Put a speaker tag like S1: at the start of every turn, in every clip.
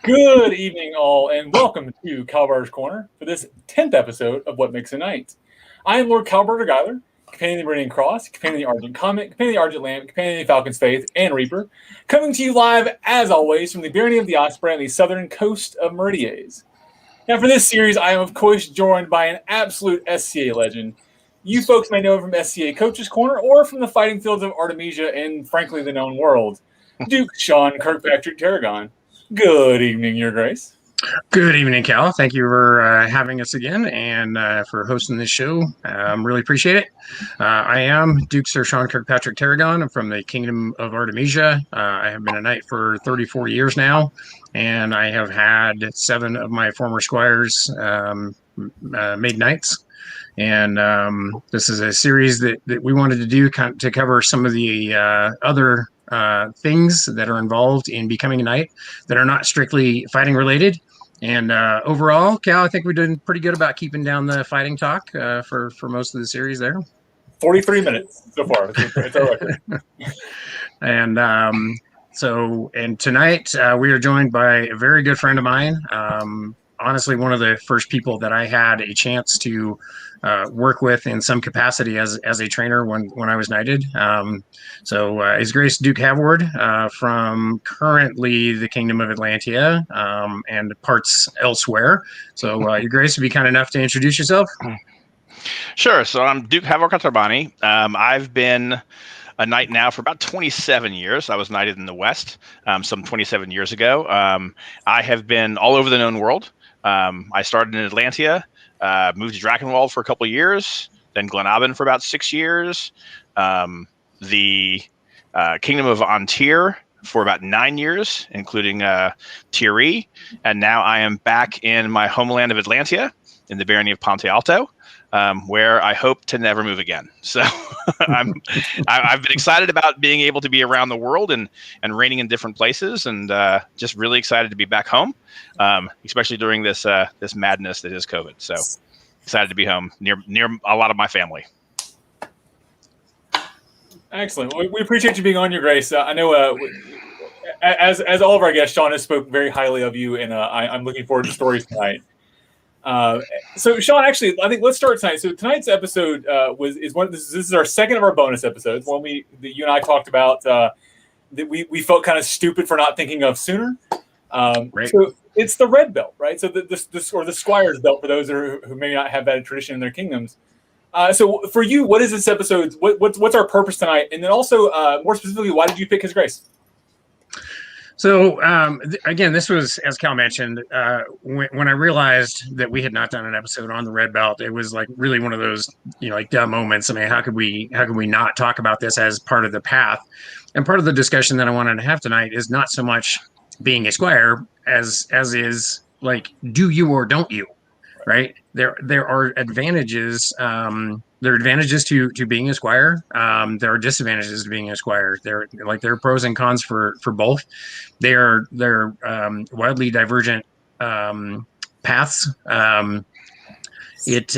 S1: Good evening, all, and welcome to Kal-bardr's Corner for this 10th episode of What Makes a Knight. I am Lord Kal-bardr Gellir, companion of the Meridian Cross, companion of the Argent Comet, companion of the Argent Lamp, companion of the Falcon's Faith, and Reaper, coming to you live, as always, from the barony of the Osprey on the southern coast of Meridies. Now, for this series, I am, of course, joined by an absolute SCA legend. You folks may know him from SCA Coach's Corner or from the fighting fields of Artemisia and, frankly, the known world. Duke Sean Kirkpatrick Tarragon. Good evening, Your Grace.
S2: Good evening, Cal. Thank you for having us again and for hosting this show. Really appreciate it. I am Duke Sir Sean Kirkpatrick Tarragon. I'm from the Kingdom of Artemisia. I have been a knight for 34 years now, and I have had 7 of my former squires made knights. And this is a series that we wanted to do to cover some of the other things that are involved in becoming a knight that are not strictly fighting related. And overall, Cal, I think we're doing pretty good about keeping down the fighting talk for most of the series there.
S1: 43 minutes so far. It's our record.
S2: And tonight we are joined by a very good friend of mine. Honestly, one of the first people that I had a chance to work with in some capacity as a trainer when I was knighted. His Grace Duke Havordh from currently the Kingdom of Atlantia and parts elsewhere. So Your Grace would be kind enough to introduce yourself.
S3: Sure. So I'm Duke Havordh. I've been a knight now for about 27 years. I was knighted in the West some 27 years ago. I have been all over the known world. I started in Atlantia, moved to Drakenwald for a couple of years, then Glenabin for about 6 years, the Kingdom of Antir for about 9 years, including Thierry, and now I am back in my homeland of Atlantia, in the barony of Ponte Alto, where I hope to never move again. So I've been excited about being able to be around the world and reigning in different places, and just really excited to be back home, especially during this madness that is COVID. So excited to be home near a lot of my family.
S1: Excellent. Well, we appreciate you being on, Your Grace. I know, as all of our guests, Sean has spoke very highly of you, and I'm looking forward to stories tonight. So, Sean, actually, I think let's start tonight. So tonight's episode this is our second of our bonus episodes. One that you and I talked about that we felt kind of stupid for not thinking of sooner.
S2: Right.
S1: So it's the red belt, right? So the squire's belt for those who may not have that tradition in their kingdoms. So for you, what is this episode? What's our purpose tonight? And then also, more specifically, why did you pick His Grace?
S2: So again, this was, as Cal mentioned, when I realized that we had not done an episode on the red belt, it was like really one of those, like dumb moments. I mean, how could we not talk about this as part of the path? And part of the discussion that I wanted to have tonight is not so much being a squire as is like, do you or don't you? Right. There are advantages. There are advantages to being a squire. There are disadvantages to being a squire. There are pros and cons for both. They're wildly divergent paths. It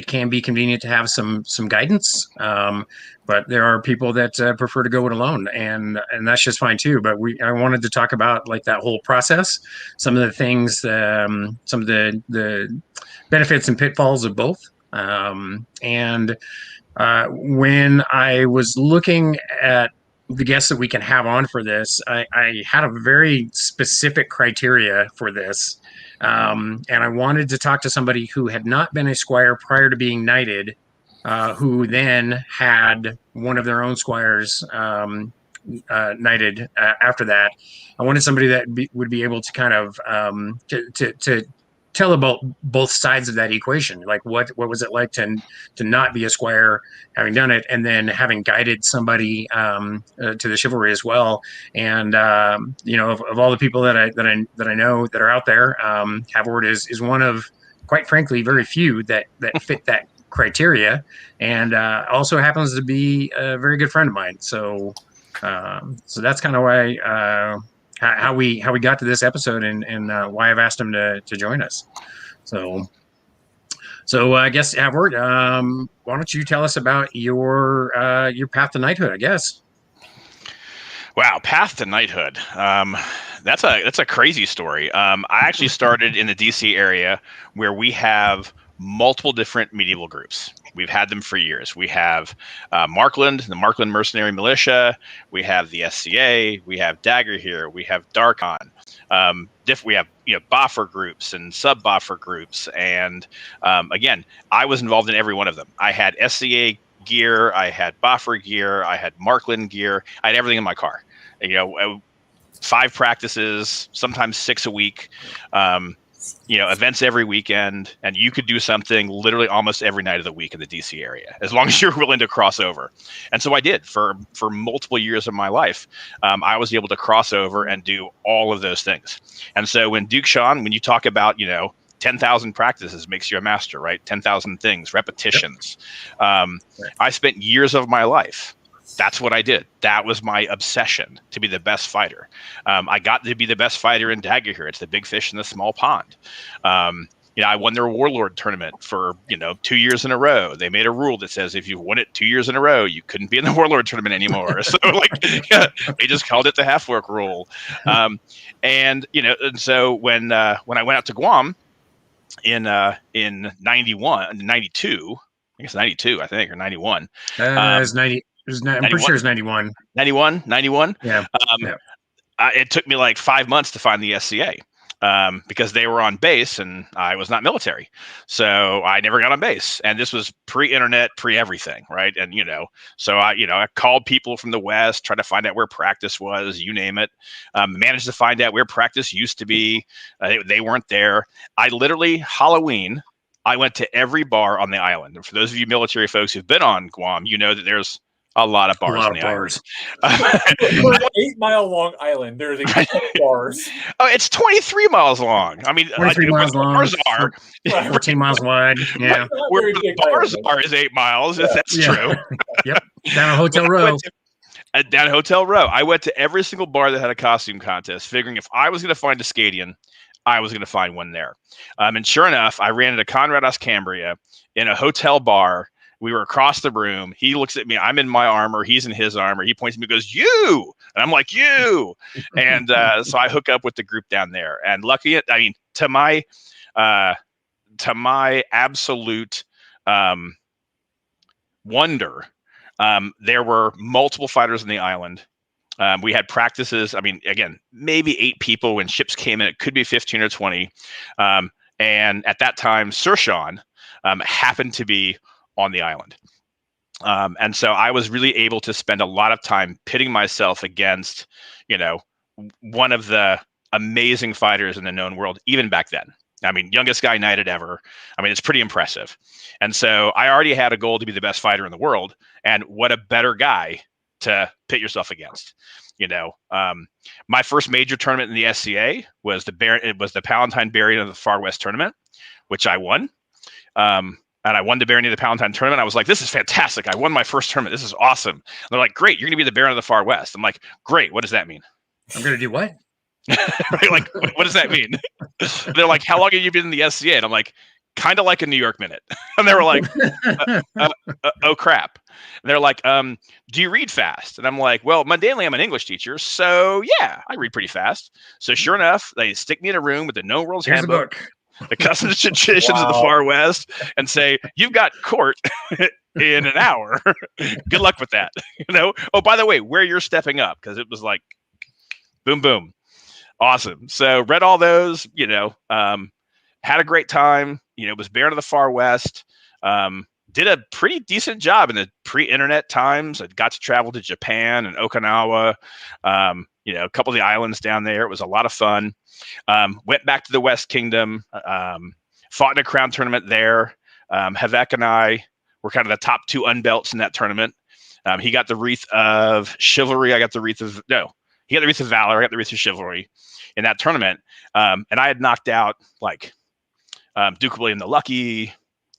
S2: can be convenient to have some guidance, but there are people that prefer to go it alone, and that's just fine too. But I wanted to talk about like that whole process, some of the things, some of the benefits and pitfalls of both. When I was looking at the guests that we can have on for this, I had a very specific criteria for this. And I wanted to talk to somebody who had not been a squire prior to being knighted, who then had one of their own squires knighted after that. I wanted somebody that would be able to kind of to tell about both sides of that equation. Like what was it like to not be a squire, having done it, and then having guided somebody to the chivalry as well. And of all the people that I know that are out there, Havordh is one of, quite frankly, very few that fit that criteria, and also happens to be a very good friend of mine. So that's kind of why how we got to this episode and why I've asked him to join us. So I guess, Havordh, why don't you tell us about your path to knighthood, I guess.
S3: Wow, path to knighthood. That's a crazy story. I actually started in the DC area where we have multiple different medieval groups. We've had them for years. We have Markland, the Markland Mercenary Militia. We have the SCA. We have Dagger here. We have Darkon. We have boffer groups and sub boffer groups. And again, I was involved in every one of them. I had SCA gear. I had boffer gear. I had Markland gear. I had everything in my car. 5 practices, sometimes 6 a week. Events every weekend, and you could do something literally almost every night of the week in the DC area, as long as you're willing to cross over. And so I did for multiple years of my life. I was able to cross over and do all of those things. And so when Duke Sean, when you talk about, 10,000 practices makes you a master, right? 10,000 things, repetitions. I spent years of my life. That's what I did. That was my obsession, to be the best fighter. I got to be the best fighter in Dagger here. It's the big fish in the small pond. I won their Warlord tournament for 2 years in a row. They made a rule that says if you won it 2 years in a row, you couldn't be in the Warlord tournament anymore. So they just called it the half work rule. And so when I went out to Guam in 91, 92, I guess 92, I think, or 91.
S2: It was 90. I'm pretty sure it's 91.
S3: 91?
S2: Yeah.
S3: It took me like 5 months to find the SCA because they were on base and I was not military. So I never got on base. And this was pre-internet, pre-everything, right? And, so I called people from the West, tried to find out where practice was, you name it. Managed to find out where practice used to be. They weren't there. I literally, Halloween, I went to every bar on the island. And for those of you military folks who've been on Guam, you know that there's a lot of bars on the island.
S1: For an 8-mile long island, there's a bars.
S3: Oh, it's 23 miles long. I mean,
S2: 23 miles long.
S3: Bars are
S2: 14 miles wide. Yeah.
S3: Where the bars are is 8 miles. If that's true.
S2: Yep. Down a Hotel Row.
S3: Down Hotel Row. I went to every single bar that had a costume contest, figuring if I was going to find a Scadian, I was going to find one there. And sure enough, I ran into Conrad Cambria in a hotel bar. We were across the room. He looks at me. I'm in my armor. He's in his armor. He points at me and goes, "You!" And I'm like, "You!" And so I hook up with the group down there. And lucky, I mean, to my absolute wonder, there were multiple fighters on the island. We had practices. I mean, again, maybe 8 people. When ships came in, it could be 15 or 20. And at that time, Sir Sean happened to be on the island. And so I was really able to spend a lot of time pitting myself against, one of the amazing fighters in the known world, even back then. I mean, youngest guy knighted ever. I mean, it's pretty impressive. And so I already had a goal to be the best fighter in the world. And what a better guy to pit yourself against. My first major tournament in the SCA was the Palatine Barony of the Far West tournament, which I won. And I won the Barony of the Palatine tournament. I was like, this is fantastic. I won my first tournament. This is awesome. And they're like, great, you're going to be the Baron of the Far West. I'm like, great. What does that mean?
S2: I'm going to do what?
S3: Right? Like, what does that mean? They're like, how long have you been in the SCA? And I'm like, kind of like a New York Minute. And they were like, oh, crap. And they're like, do you read fast? And I'm like, well, mundanely, I'm an English teacher. So, yeah, I read pretty fast. So, sure enough, they stick me in a room with the Known World's Handbook, the Customs and Traditions of the Far West, and say, you've got court in an hour. Good luck with that. Oh, by the way, where you're stepping up, because it was like, boom, boom. Awesome. So read all those, had a great time. It was Baron of the Far West. Did a pretty decent job in the pre-internet times. I got to travel to Japan and Okinawa, a couple of the islands down there. It was a lot of fun. Went back to the West Kingdom, fought in a crown tournament there. Havek and I were kind of the top 2 unbelts in that tournament. He got the wreath of chivalry. I got the wreath of, he got the wreath of valor. I got the wreath of chivalry in that tournament. And I had knocked out Duke William the Lucky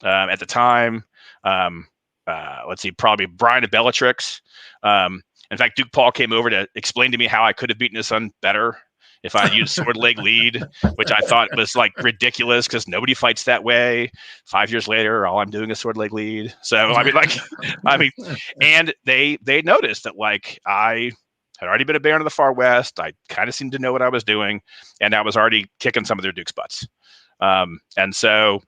S3: at the time. Let's see, probably Brian of Bellatrix. In fact, Duke Paul came over to explain to me how I could have beaten his son better if I used sword leg lead, which I thought was like ridiculous because nobody fights that way. 5 years later, all I'm doing is sword leg lead. So and they noticed that I Had already been a Baron of the Far West. I kind of seemed to know what I was doing, and I was already kicking some of their Dukes' butts. And so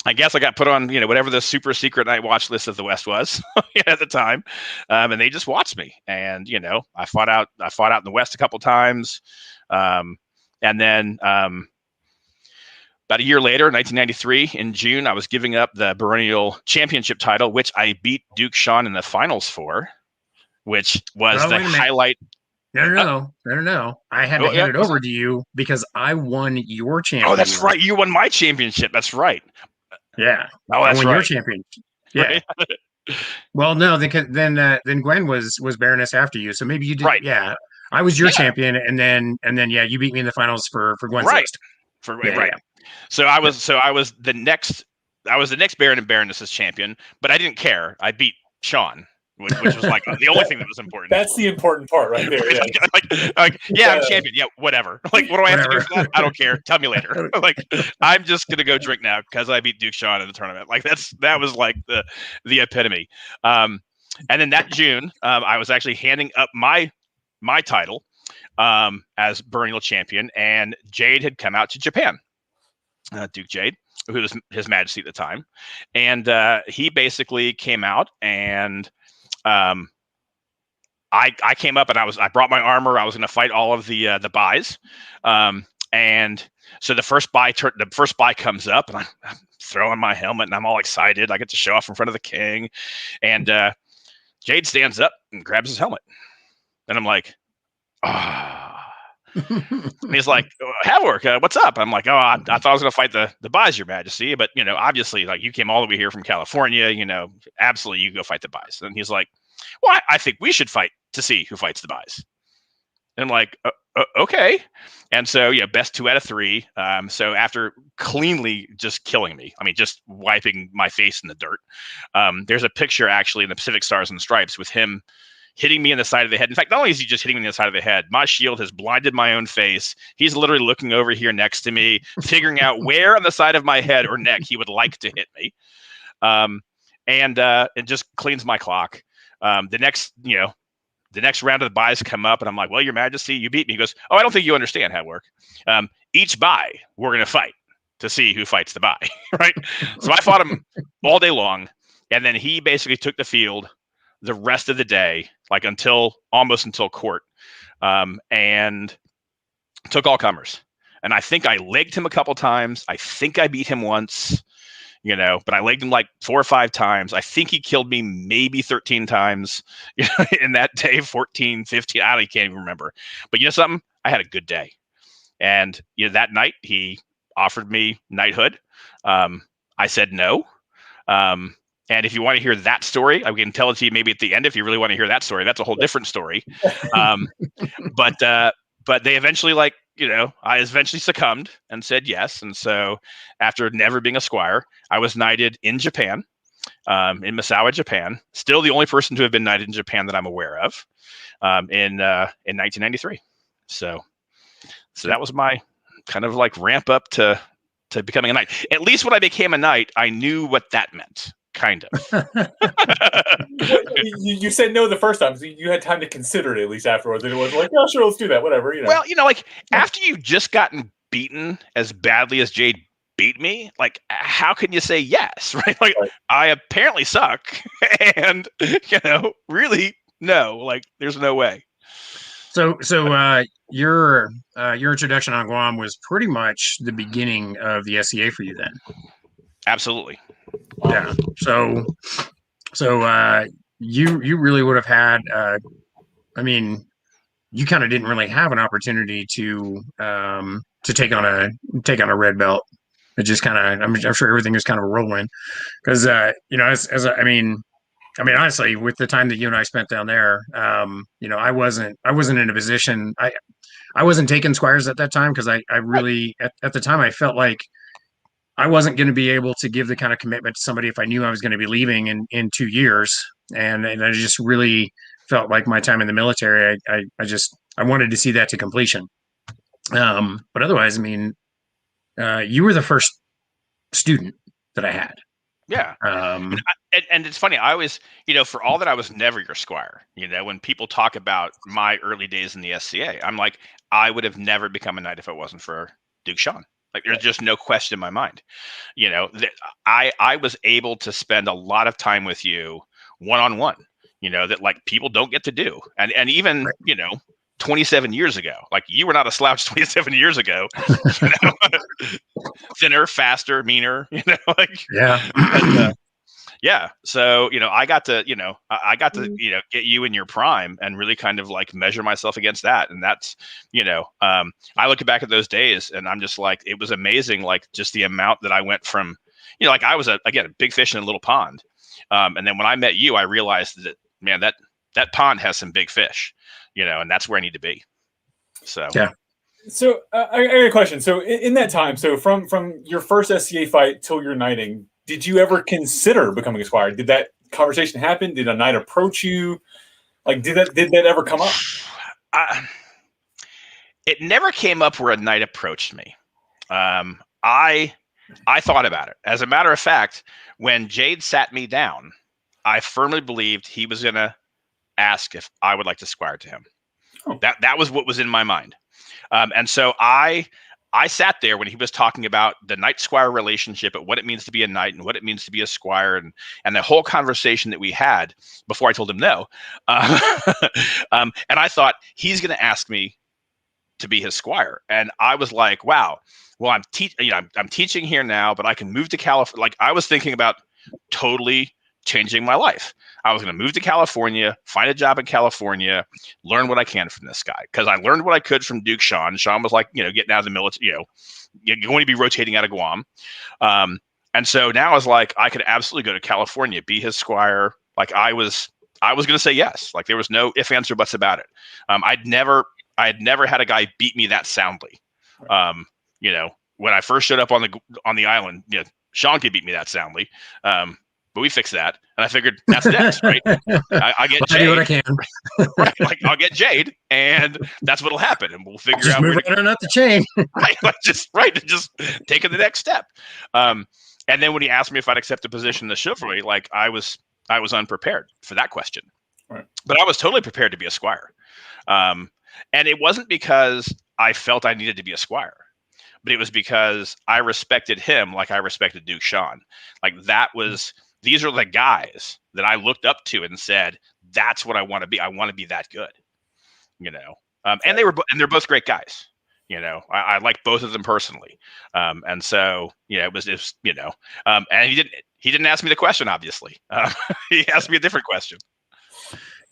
S3: I guess I got put on, whatever the super secret night watch list of the West was at the time. And they just watched me. And, I fought out in the West a couple times. And then about a year later, 1993, in June, I was giving up the Baronial Championship title, which I beat Duke Sean in the finals for, which was the highlight.
S2: No. I had to hand it over to you because I won your championship.
S3: Oh, that's right. You won my championship. That's right.
S2: Yeah.
S3: Oh, that's
S2: I won
S3: right.
S2: your championship. Yeah. Well, no, then Gwen was Baroness after you, so maybe you did.
S3: Right.
S2: Yeah. I was your champion, and then you beat me in the finals for Gwen's list.
S3: Right. So I was the next Baron and Baroness's champion, but I didn't care. I beat Sean, which was like the only thing that was important.
S1: That's the important part right there. Yeah.
S3: I'm champion. Yeah, whatever. Like, what do I have to do for that? I don't care. Tell me later. Like, I'm just gonna go drink now because I beat Duke Sean in the tournament. Like, that was like the epitome. And then that June, I was actually handing up my title as Baronial champion, and Jade had come out to Japan. Duke Jade, who was His Majesty at the time, and he basically came out and. I came up and I brought my armor. I was going to fight all of the buys, and so the first buy comes up, and I'm throwing my helmet, and I'm all excited. I get to show off in front of the king, and Jade stands up and grabs his helmet, and I'm like, ah. And he's like, Havordh, what's up? I'm like, I thought I was going to fight the buys, Your Majesty, but obviously, like, you came all the way here from California, absolutely, you go fight the buys. And he's like, well, I think we should fight to see who fights the buys. And I'm like, okay. And so, best 2 out of 3. So after cleanly just killing me, I mean, just wiping my face in the dirt, there's a picture actually in the Pacific Stars and Stripes with him hitting me in the side of the head. In fact, not only is he just hitting me in the side of the head, my shield has blinded my own face. He's literally looking over here next to me, figuring out where on the side of my head or neck he would like to hit me. And it just cleans my clock. The next round of the buys come up, and I'm like, well, Your Majesty, you beat me. He goes, oh, I don't think you understand how it works. Each buy, we're going to fight to see who fights the buy, right? So I fought him all day long, and then he basically took the field the rest of the day, like almost until court, and took all comers. And I think I legged him a couple times. I think I beat him once, but I legged him like 4 or 5 times. I think he killed me maybe 13 times in that day, 14, 15. I can't even remember. But something? I had a good day. And that night he offered me knighthood. I said no. And if you want to hear that story, I can tell it to you maybe at the end if you really want to hear that story. That's a whole different story. But they eventually, I eventually succumbed and said yes. And so after never being a squire, I was knighted in Japan, in Misawa, Japan. Still the only person to have been knighted in Japan that I'm aware of, in 1993. So that was my kind of like ramp up to becoming a knight. At least when I became a knight, I knew what that meant. Kind of.
S1: You said no the first time, so you had time to consider it at least afterwards. And it was like, oh, sure, let's do that, whatever.
S3: Well, like after you've just gotten beaten as badly as Jade beat me, like how can you say yes, right? Like right. I apparently suck, and really no, like there's no way.
S2: So your introduction on Guam was pretty much the beginning of the SCA for you then.
S3: Absolutely.
S2: Yeah. So you really would have had. I mean, you kind of didn't really have an opportunity to take on a red belt. It just kind of. I'm sure everything was kind of a whirlwind because honestly, with the time that you and I spent down there, I wasn't in a position. I wasn't taking squires at that time because I really at the time I felt like I wasn't going to be able to give the kind of commitment to somebody if I knew I was going to be leaving in 2 years. And I just really felt like my time in the military, I wanted to see that to completion. But otherwise, you were the first student that I had.
S3: Yeah. And it's funny. I always, for all that I was never your squire, when people talk about my early days in the SCA, I'm like, I would have never become a knight if it wasn't for Duke Sean. Like, there's just no question in my mind. That I was able to spend a lot of time with you one-on-one, that like people don't get to do. And even,
S2: Right.
S3: 27 years ago, like you were not a slouch 27 years ago, thinner, faster, meaner, like,
S2: Yeah.
S3: but, yeah. So, I got to, I got to, get you in your prime and really kind of like measure myself against that. And that's, I look back at those days and I'm just like, it was amazing. Like just the amount that I went from, like I was a big fish in a little pond. And then when I met you, I realized that, man, that pond has some big fish, and that's where I need to be. So,
S2: yeah.
S1: So I got a question. So in that time, so from your first SCA fight till your knighting, did you ever consider becoming a squire? Did that conversation happen? Did a knight approach you? Like, did that ever come up?
S3: It never came up where a knight approached me. I thought about it. As a matter of fact, when Jade sat me down, I firmly believed he was going to ask if I would like to squire to him. Oh. That was what was in my mind. And so I sat there when he was talking about the knight-squire relationship and what it means to be a knight and what it means to be a squire and the whole conversation that we had before I told him no. And I thought, he's going to ask me to be his squire. And I was like, wow, well, I'm teaching here now, but I can move to California. Like I was thinking about totally changing my life. I was going to move to California, find a job in California, learn what I can from this guy. Because I learned what I could from Duke Sean. Sean was like, getting out of the military, you're going to be rotating out of Guam. And so now I was like, I could absolutely go to California, be his squire. Like I was going to say yes. Like there was no ifs, ands, or buts about it. I had never had a guy beat me that soundly. When I first showed up on the island, Sean could beat me that soundly. But we fixed that, and I figured that's next, right? I get Jade. I do what I can. Right, like I'll get Jade, and that's what'll happen, and we'll figure out.
S2: Move right on up the chain.
S3: just taking the next step. And then when he asked me if I'd accept a position in the chivalry, like I was unprepared for that question, right. But I was totally prepared to be a squire. And it wasn't because I felt I needed to be a squire, but it was because I respected him like I respected Duke Sean. Like these are the guys that I looked up to and said, that's what I want to be. I want to be that good, and they're both great guys. I like both of them personally. And so, it was and he didn't ask me the question, obviously. He asked me a different question.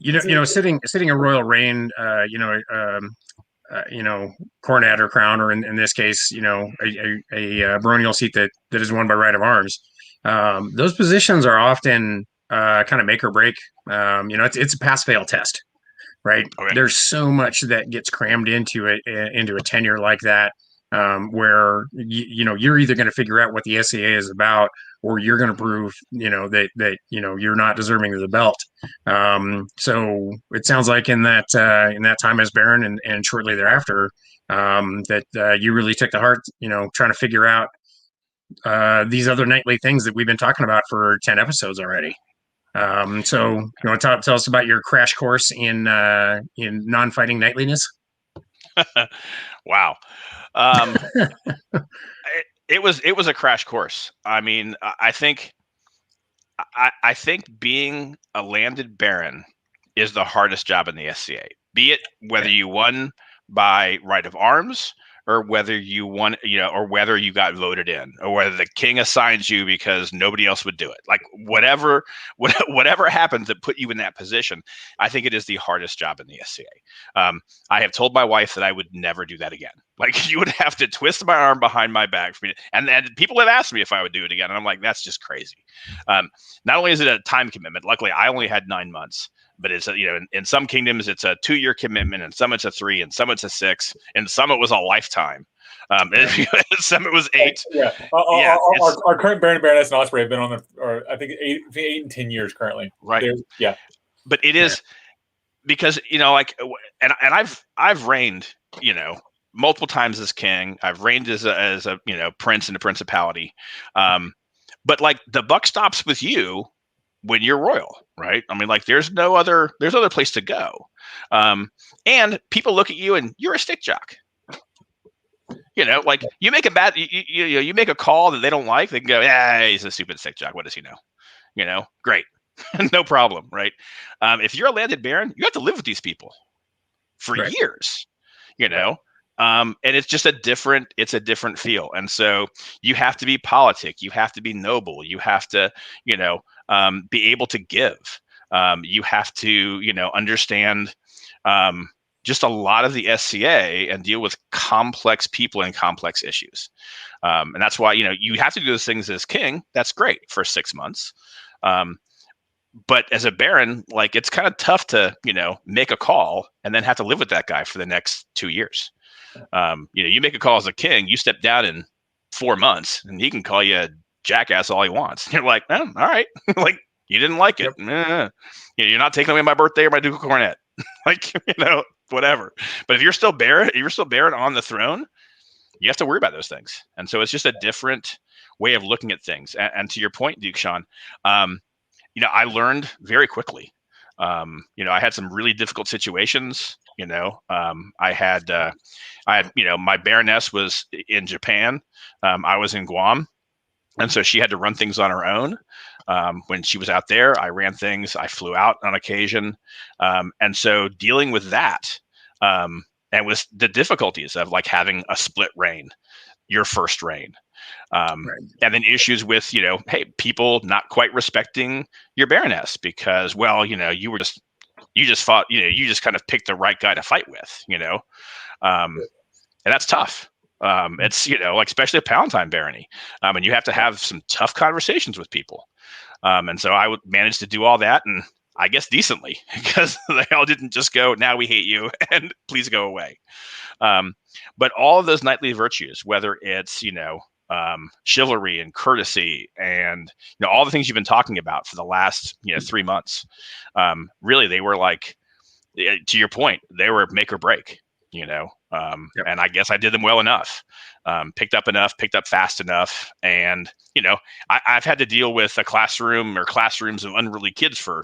S2: Sitting a royal reign, coronet or crown, or in this case, a baronial seat that is won by right of arms. Those positions are often kind of make or break. It's a pass-fail test, right? Okay. There's so much that gets crammed into a tenure like that, where you're either going to figure out what the SCA is about, or you're going to prove that you're not deserving of the belt. So it sounds like in that time as Baron and shortly thereafter, that you really took to heart, trying to figure out these other nightly things that we've been talking about for 10 episodes already. So you want to tell us about your crash course in non-fighting knightliness?
S3: Wow. It was a crash course. I mean, I think being a landed baron is the hardest job in the SCA, be it whether you won by right of arms, or whether you won, or whether you got voted in, or whether the king assigns you because nobody else would do it. Like whatever happens that put you in that position, I think it is the hardest job in the SCA. I have told my wife that I would never do that again. Like you would have to twist my arm behind my back for me. And people have asked me if I would do it again. And I'm like, that's just crazy. Not only is it a time commitment, luckily I only had 9 months. But it's in some kingdoms it's a 2-year commitment, and some it's a 3, and some it's a 6, and some it was a lifetime. Some it was 8.
S1: Yeah, our current Baron and Baroness and Osprey have been on I think 8 and 10 years currently.
S3: Right.
S1: Yeah,
S3: but it is because and I've reigned multiple times as king. I've reigned as a prince in a principality. but like the buck stops with you when you're royal, right? I mean, like there's other place to go. And people look at you and you're a stick jock. You know, like you make you make a call that they don't like, they can go, yeah, he's a stupid stick jock. What does he know? You know, great. No problem, right? If you're a landed baron, you have to live with these people for years, you know? And it's just a different feel. And so you have to be politic, you have to be noble, you have to, you know, be able to give. You have to, you know, understand just a lot of the SCA and deal with complex people and complex issues. And that's why, you know, you have to do those things as king. That's great for 6 months. But as a baron, like it's kind of tough to, you know, make a call and then have to live with that guy for the next 2 years. You know, you make a call as a king, you step down in 4 months and he can call you a jackass all he wants. And you're like, oh, all right. Like you didn't like it. Yep. You're not taking away my birthday or my ducal coronet. Like, you know, whatever. But if you're still baron on the throne, you have to worry about those things. And so it's just a different way of looking at things. And to your point, Duke Sean, you know, I learned very quickly. You know, I had some really difficult situations. You know, I had, you know, my baroness was in Japan. I was in Guam. And so she had to run things on her own. When she was out there, I ran things. I flew out on occasion. And so dealing with that, and with the difficulties of like having a split reign, your first reign, and then issues with, you know, hey, people not quite respecting your baroness because, well, you know, you just fought, you know, you just kind of picked the right guy to fight with, you know, and that's tough. It's, you know, like especially a Palatine barony, and you have to have some tough conversations with people. And so I would manage to do all that, and I guess decently, because they all didn't just go, now we hate you and please go away. But all of those knightly virtues, whether it's, you know, chivalry and courtesy and, you know, all the things you've been talking about for the last, you know, 3 months, really, they were like, to your point, they were make or break, you know. And I guess I did them well enough, picked up fast enough. And, you know, I've had to deal with a classroom or classrooms of unruly kids for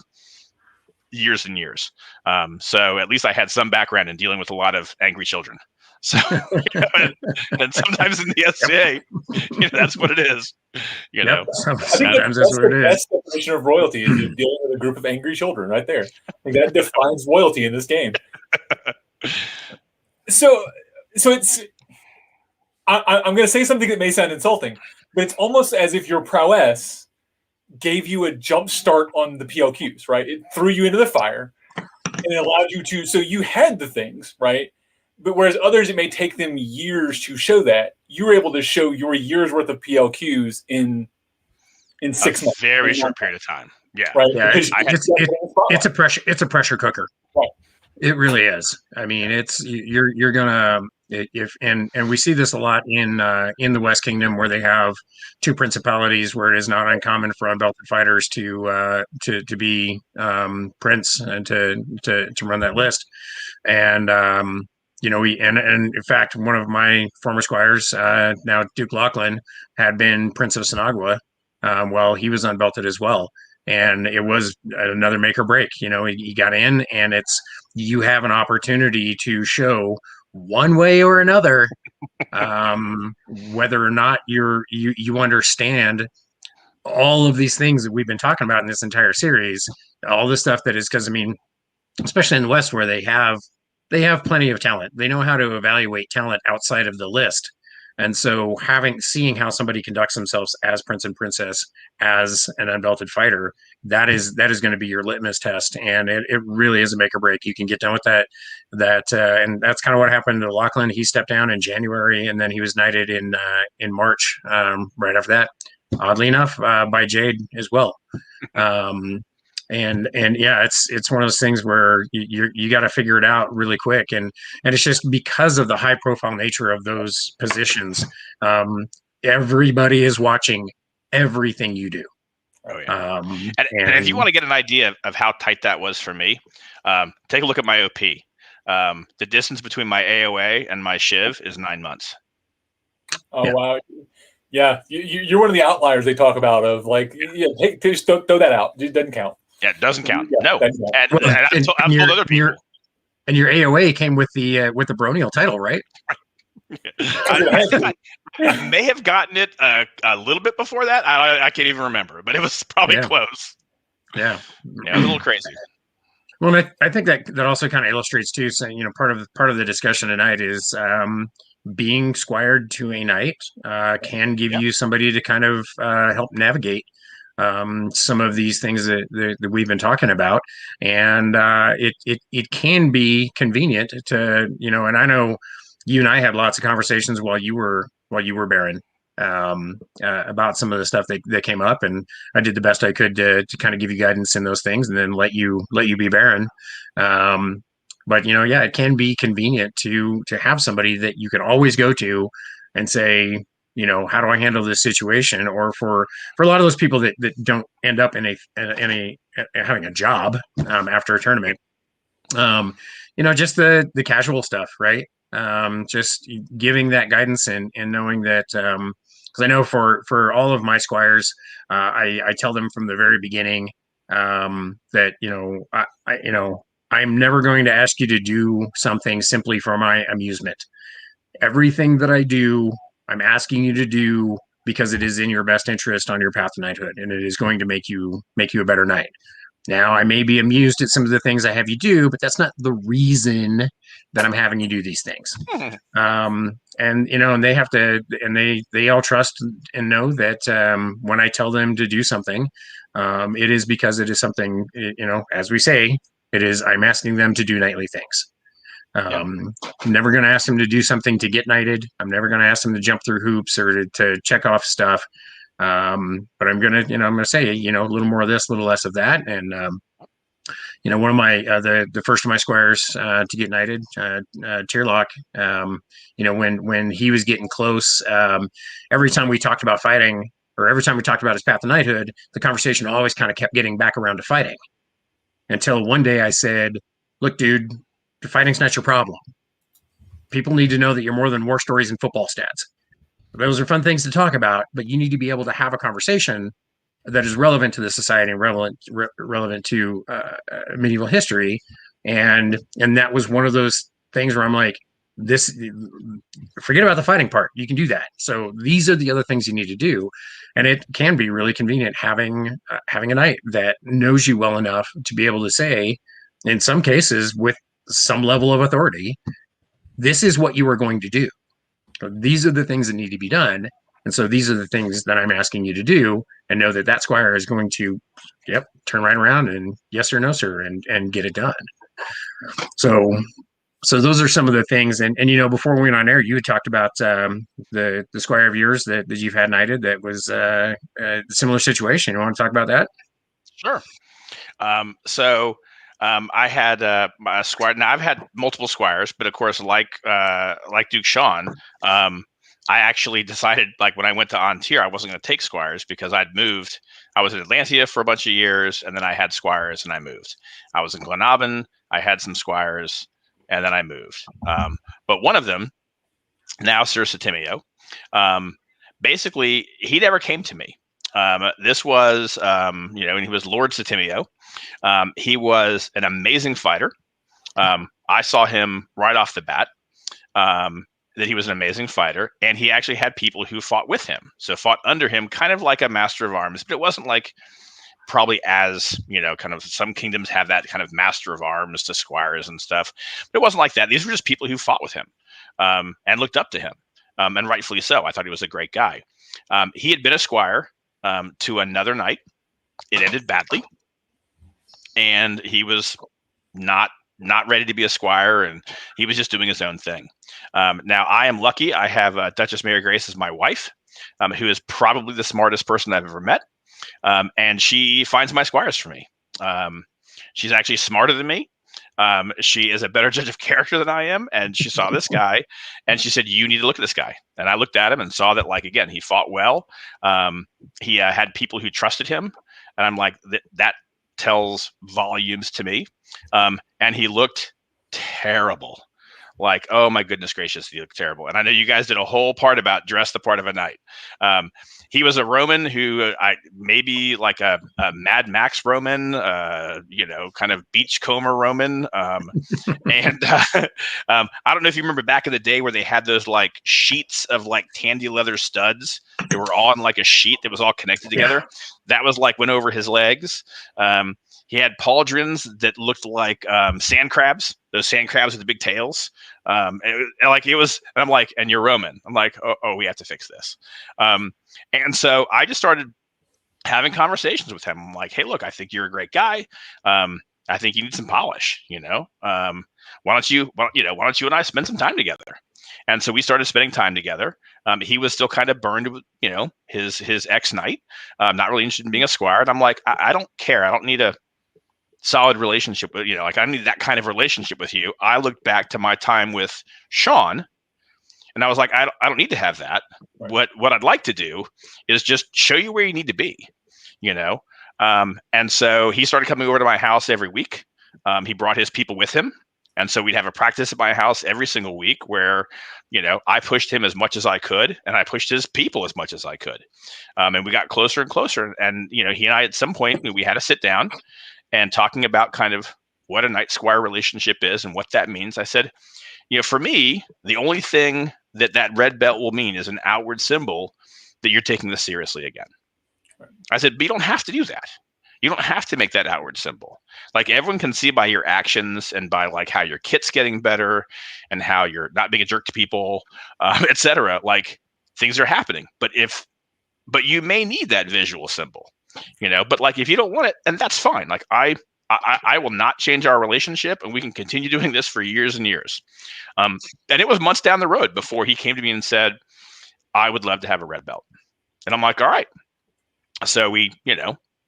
S3: years and years. So at least I had some background in dealing with a lot of angry children. So, you know, and sometimes in the SCA, you know, that's what it is. You know,
S2: sometimes that's what it is.
S1: That's the definition of royalty, is you're dealing with a group of angry children right there. Like that defines royalty in this game. So it's, I'm going to say something that may sound insulting, but it's almost as if your prowess gave you a jump start on the PLQs, right? It threw you into the fire and it allowed you to, so you had the things, right? But whereas others, it may take them years to show that, you were able to show your year's worth of PLQs in 6 months.
S3: Very short period of time. Yeah.
S1: Right.
S2: Yeah, it's a pressure cooker.
S1: Right.
S2: It really is. I mean, it's you're gonna and we see this a lot in the West Kingdom, where they have 2 principalities, where it is not uncommon for unbelted fighters to be prince and to run that list. And you know, and in fact, one of my former squires, now Duke Lachlan, had been Prince of Sinagua while he was unbelted as well. And it was another make or break. You know, he got in, and you have an opportunity to show one way or another whether or not you understand all of these things that we've been talking about in this entire series. All this stuff that is, because I mean, especially in the West, where they have plenty of talent, they know how to evaluate talent outside of the list. And so seeing how somebody conducts themselves as prince and princess, as an unbelted fighter, that is going to be your litmus test. And it really is a make or break. You can get done with that. And that's kind of what happened to Lachlan. He stepped down in January, and then he was knighted in March, right after that, oddly enough, by Jade as well. And yeah, it's one of those things where you got to figure it out really quick, and it's just because of the high profile nature of those positions. Everybody is watching everything you do.
S3: Oh yeah. And if you want to get an idea of how tight that was for me, take a look at my OP. The distance between my AOA and my Shiv is 9 months.
S1: Oh yeah. Wow. Yeah, you're one of the outliers they talk about of like, yeah, hey, just throw that out. It doesn't count.
S3: Yeah, it doesn't count.
S1: Yeah,
S3: No.
S1: doesn't count.
S3: And I've told other people.
S2: And your AOA came with the Bronial title, right?
S3: I may have gotten it a little bit before that. I can't even remember, but it was probably close.
S2: Yeah,
S3: it was a little crazy.
S2: Well, I think that also kind of illustrates too. Saying, you know, part of the discussion tonight is being squired to a knight can give you somebody to kind of help navigate some of these things that we've been talking about, and it can be convenient to, you know. And I know you and I had lots of conversations while you were Baron about some of the stuff that came up, and I did the best I could to kind of give you guidance in those things, and then let you be Baron. But you know, yeah, it can be convenient to have somebody that you can always go to and say, you know, how do I handle this situation? Or for a lot of those people that don't end up in a having a job after a tournament, you know, just the casual stuff, right? Just giving that guidance and knowing that, because I know for all of my squires, I tell them from the very beginning that, you know, I'm never going to ask you to do something simply for my amusement. Everything that I do, I'm asking you to do because it is in your best interest on your path to knighthood, and it is going to make you a better knight. Now, I may be amused at some of the things I have you do, but that's not the reason that I'm having you do these things. And you know, and they have to, and they all trust and know that when I tell them to do something, it is because it is something, you know, as we say, it is, I'm asking them to do knightly things. I'm never going to ask them to do something to get knighted. I'm never going to ask them to jump through hoops or to check off stuff. But I'm going to, you know, I'm going to say, you know, a little more of this, a little less of that. And, you know, one of my, the first of my squires to get knighted, Tierlock, you know, when he was getting close, every time we talked about fighting, or every time we talked about his path to knighthood, the conversation always kind of kept getting back around to fighting. Until one day I said, look, dude, fighting's not your problem. People need to know that you're more than war stories and football stats. Those are fun things to talk about, but you need to be able to have a conversation that is relevant to the society and relevant to medieval history. And that was one of those things where I'm like, this, forget about the fighting part. You can do that. So these are the other things you need to do. And it can be really convenient having a knight that knows you well enough to be able to say, in some cases with some level of authority, this is what you are going to do. These are the things that need to be done. And so these are the things that I'm asking you to do, and know that squire is going to, turn right around and yes or no, sir, and get it done. So those are some of the things. And you know, before we went on air, you had talked about the squire of yours that you've had knighted that was a similar situation. You want to talk about that?
S3: Sure. I had a squire. Now I've had multiple squires, but of course, like Duke Sean, I actually decided, like when I went to Antir, I wasn't going to take squires because I'd moved. I was in Atlantia for a bunch of years, and then I had squires, and I moved. I was in Glenavon. I had some squires, and then I moved. But one of them, now Sir Satimio, basically he never came to me. This was, when he was Lord Satimio. He was an amazing fighter. I saw him right off the bat that he was an amazing fighter, and he actually had people who fought with him, so fought under him, kind of like a master of arms. But it wasn't like probably as, kind of some kingdoms have that kind of master of arms to squires and stuff. But it wasn't like that. These were just people who fought with him and looked up to him, and rightfully so. I thought he was a great guy. He had been a squire to another knight. It ended badly, and he was not ready to be a squire, and he was just doing his own thing. Now I am lucky. I have Duchess Mary Grace as my wife, who is probably the smartest person I've ever met. And she finds my squires for me. She's actually smarter than me. She is a better judge of character than I am. And she saw this guy and she said, you need to look at this guy. And I looked at him and saw that, like, again, he fought well. He had people who trusted him. And I'm like, that tells volumes to me. And he looked terrible. Like, oh my goodness gracious, he looked terrible. And I know you guys did a whole part about dress the part of a knight. He was a Roman who maybe like a Mad Max Roman, kind of beachcomber Roman. And I don't know if you remember back in the day where they had those like sheets of like tandy leather studs. They were all on like a sheet that was all connected together. Yeah. That was like went over his legs. He had pauldrons that looked like sand crabs. Those sand crabs with the big tails. And I'm like, and you're Roman. I'm like, oh, we have to fix this. And so I just started having conversations with him. I'm like, hey, look, I think you're a great guy. I think you need some polish. Why don't you and I spend some time together? And so we started spending time together. He was still kind of burned with, his ex-knight, not really interested in being a squire. And I'm like, I don't care. I don't need a solid relationship with, I need that kind of relationship with you. I looked back to my time with Sean and I was like, I don't need to have that. Right. What I'd like to do is just show you where you need to be, and so he started coming over to my house every week. He brought his people with him. And so we'd have a practice at my house every single week where, I pushed him as much as I could and I pushed his people as much as I could. And we got closer and closer. And, he and I, at some point, we had to sit down and talking about kind of what a knight squire relationship is and what that means. I said, for me, the only thing that red belt will mean is an outward symbol that you're taking this seriously again. I said, but you don't have to do that. You don't have to make that outward symbol. Like everyone can see by your actions and by like how your kit's getting better and how you're not being a jerk to people, et cetera. Like things are happening, but you may need that visual symbol, but like, if you don't want it, and that's fine. Like I will not change our relationship and we can continue doing this for years and years. And it was months down the road before he came to me and said, I would love to have a red belt. And I'm like, all right. So we,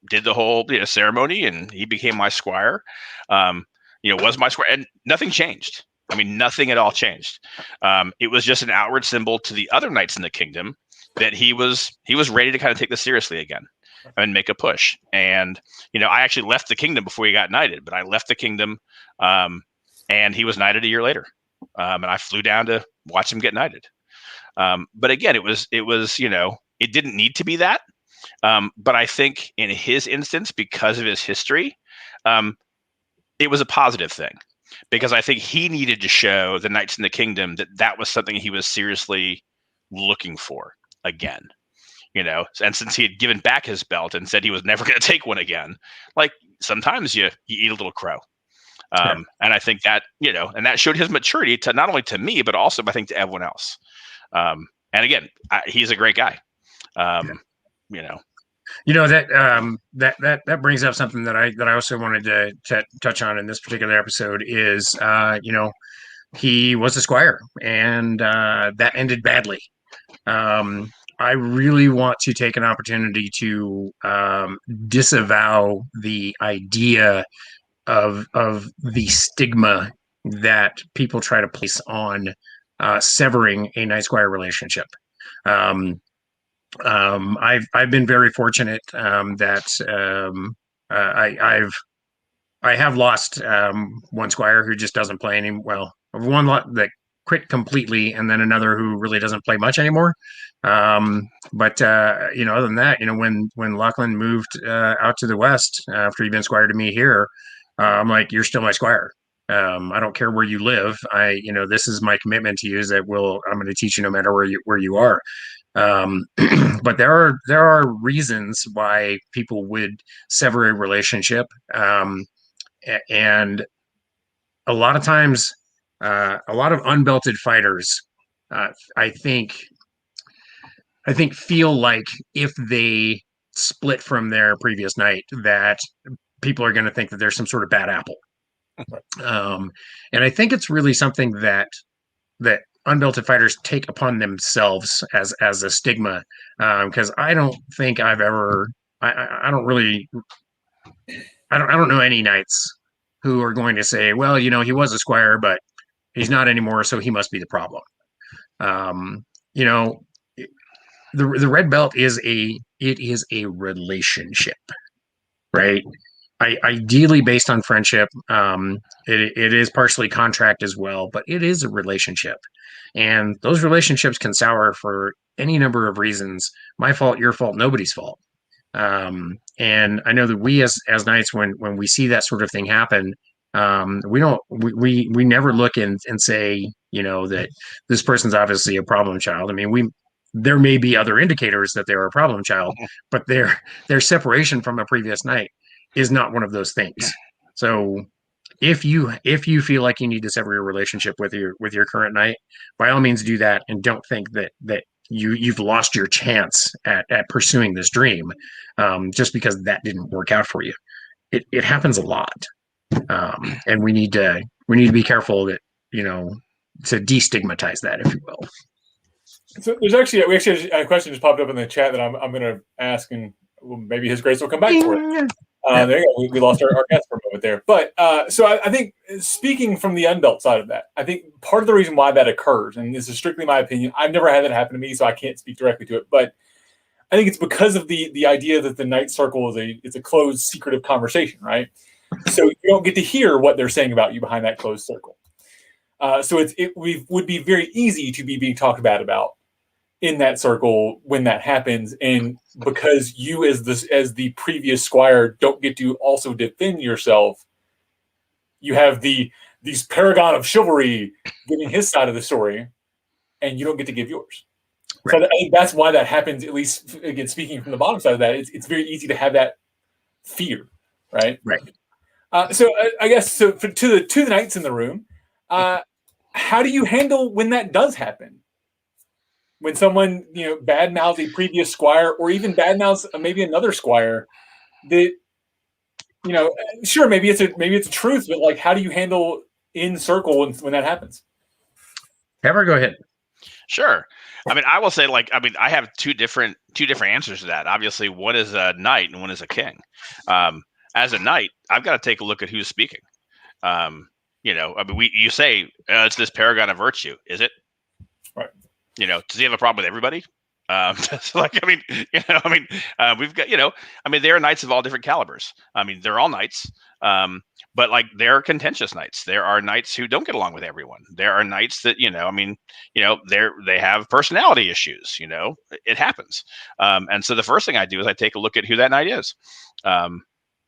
S3: did the whole ceremony and he became my squire, was my squire, and nothing changed. I mean, nothing at all changed. It was just an outward symbol to the other knights in the kingdom that he was ready to kind of take this seriously again and make a push. And, I actually left the kingdom before he got knighted, but I left the kingdom and he was knighted a year later. And I flew down to watch him get knighted. But again, it didn't need to be that. But I think in his instance, because of his history, it was a positive thing because I think he needed to show the knights in the kingdom that was something he was seriously looking for again, and since he had given back his belt and said he was never going to take one again, like sometimes you eat a little crow. Sure. And I think that, and that showed his maturity to not only to me, but also I think to everyone else. And again, he's a great guy.
S2: That brings up something that I also wanted to touch on in this particular episode is he was a squire and that ended badly. I really want to take an opportunity to disavow the idea of the stigma that people try to place on severing a knight squire relationship. I've been very fortunate that I have lost one squire who just doesn't play any well. One that quit completely, and then another who really doesn't play much anymore. But other than that, when Lachlan moved out to the west after he'd been squire to me here, I'm like, you're still my squire. I don't care where you live. This is my commitment to you is that I'm going to teach you no matter where you are. But there are reasons why people would sever a relationship. And a lot of times, a lot of unbelted fighters, I think feel like if they split from their previous knight, that people are going to think that there's some sort of bad apple. And I think it's really something that unbelted fighters take upon themselves as a stigma, because I don't think I've ever I don't know any knights who are going to say, well, he was a squire, but he's not anymore, so he must be the problem. The red belt is a relationship, right? ideally based on friendship. It is partially contract as well, but it is a relationship, and those relationships can sour for any number of reasons. My fault, your fault, nobody's fault. And I know that we as knights, when we see that sort of thing happen, we never look and say, that this person's obviously a problem child. I mean, there may be other indicators that they're a problem child, but their separation from a previous knight is not one of those things. So if you feel like you need to sever your relationship with your current knight, by all means do that, and don't think that you've lost your chance at pursuing this dream, just because that didn't work out for you. It happens a lot, and we need to be careful that to destigmatize that, if you will.
S1: So we actually a question just popped up in the chat that I'm going to ask, and maybe His Grace will come back for it. There you go. We lost our guest for a moment there. But so I think, speaking from the undealt side of that, I think part of the reason why that occurs, and this is strictly my opinion, I've never had that happen to me, so I can't speak directly to it, but I think it's because of the idea that the Night Circle is a closed, secretive conversation, right? So you don't get to hear what they're saying about you behind that closed circle. So it would be very easy to be being talked about in that circle when that happens, and because you as the previous squire don't get to also defend yourself, you have these paragon of chivalry giving his side of the story, and you don't get to give yours. Right. So I think that's why that happens. At least, again, speaking from the bottom side of that, it's very easy to have that fear, right?
S2: Right.
S1: So I guess to the knights in the room, how do you handle when that does happen? When someone badmouths a previous squire, or even badmouths maybe another squire, that sure, maybe it's a truth, but like, how do you handle in circle when that happens?
S2: Ever go ahead.
S3: Sure. I mean, I will say, I have two different answers to that. Obviously, one is a knight and one is a king. As a knight, I've got to take a look at who's speaking. You say it's this paragon of virtue, is it?
S1: Right.
S3: Does he have a problem with everybody? We've got, there are knights of all different calibers. I mean, they're all knights, but they're contentious knights. There are knights who don't get along with everyone. There are knights that, they have personality issues. It happens. And so the first thing I do is I take a look at who that knight is. And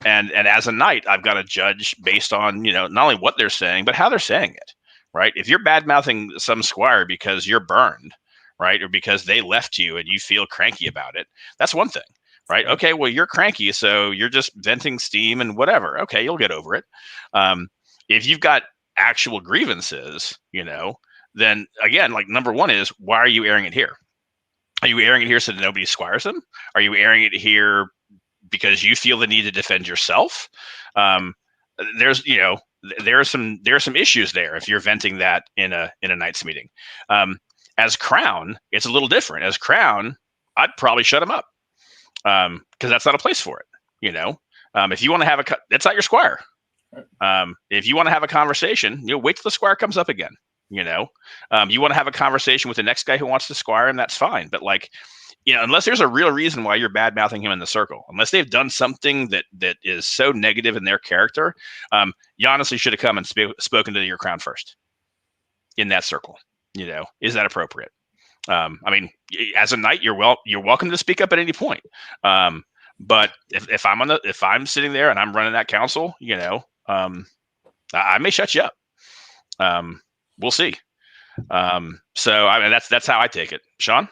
S3: as a knight, I've got to judge based on, not only what they're saying, but how they're saying it. Right. If you're bad mouthing some squire because you're burned, right, or because they left you and you feel cranky about it, that's one thing. Right. Okay. Well, you're cranky, so you're just venting steam and whatever. Okay. You'll get over it. If you've got actual grievances, then again, number one is, why are you airing it here? Are you airing it here so that nobody squires them? Are you airing it here because you feel the need to defend yourself? There's there are some issues there if you're venting that in a knight's meeting. As crown, it's a little different. As crown, I'd probably shut him up because that's not a place for it. If you want to have that's not your squire. If you want to have a conversation, wait till the squire comes up again. You want to have a conversation with the next guy who wants to squire him, that's fine. But unless there's a real reason why you're bad mouthing him in the circle, unless they've done something that is so negative in their character, you honestly should have come and spoken to your crown first in that circle. Is that appropriate? As a knight, you're welcome to speak up at any point. But if I'm sitting there and I'm running that council, I may shut you up. We'll see. So that's how I take it. Sean?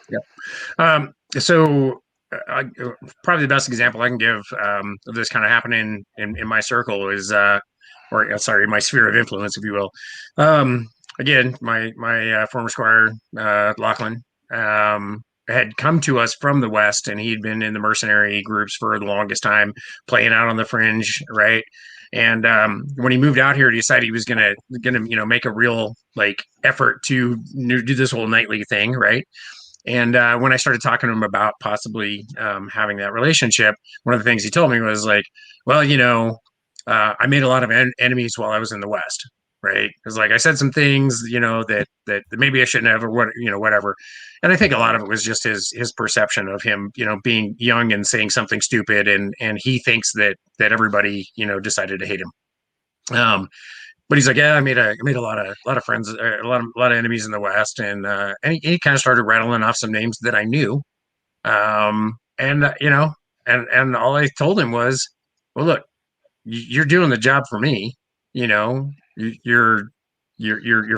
S2: Yeah. So probably the best example I can give of this kind of happening in my circle is, my sphere of influence, if you will. Again, my former squire, Lachlan, had come to us from the West, and he'd been in the mercenary groups for the longest time, playing out on the fringe, right? And when he moved out here, he decided he was gonna make a real effort to do this whole nightly thing, right? And when I started talking to him about possibly having that relationship, one of the things he told me was I made a lot of enemies while I was in the West, right? Because like I said some things, that maybe I shouldn't have, or what, whatever. And I think a lot of it was just his perception of him, being young and saying something stupid, and he thinks that everybody, decided to hate him. But he's like, yeah, I made a lot of friends, a lot of enemies in the West, and he kind of started rattling off some names that I knew, and all I told him was, well, look, you're doing the job for me, you're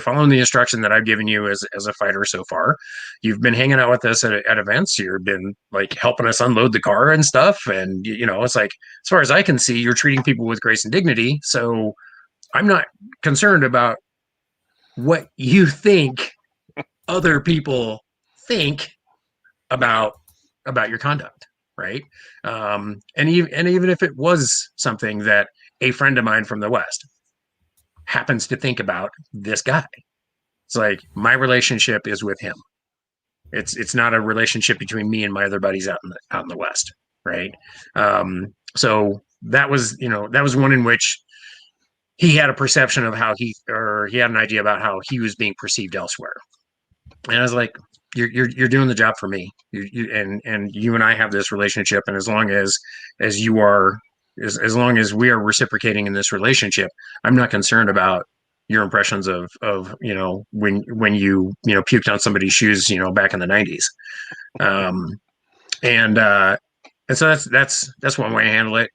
S2: following the instruction that I've given you as a fighter so far. You've been hanging out with us at events. You've been like helping us unload the car and stuff, and it's like, as far as I can see, you're treating people with grace and dignity. So I'm not concerned about what you think other people think about your conduct, right? And even if it was something that a friend of mine from the West happens to think about this guy, it's like, my relationship is with him. It's not a relationship between me and my other buddies out in the West, right? So that was one in which he had a perception of how he had an idea about how he was being perceived elsewhere. And I was like, you're doing the job for me. And you and I have this relationship. And as long as you are, as long as we are reciprocating in this relationship, I'm not concerned about your impressions of when you puked on somebody's shoes, back in the 90s. And so that's one way to handle it.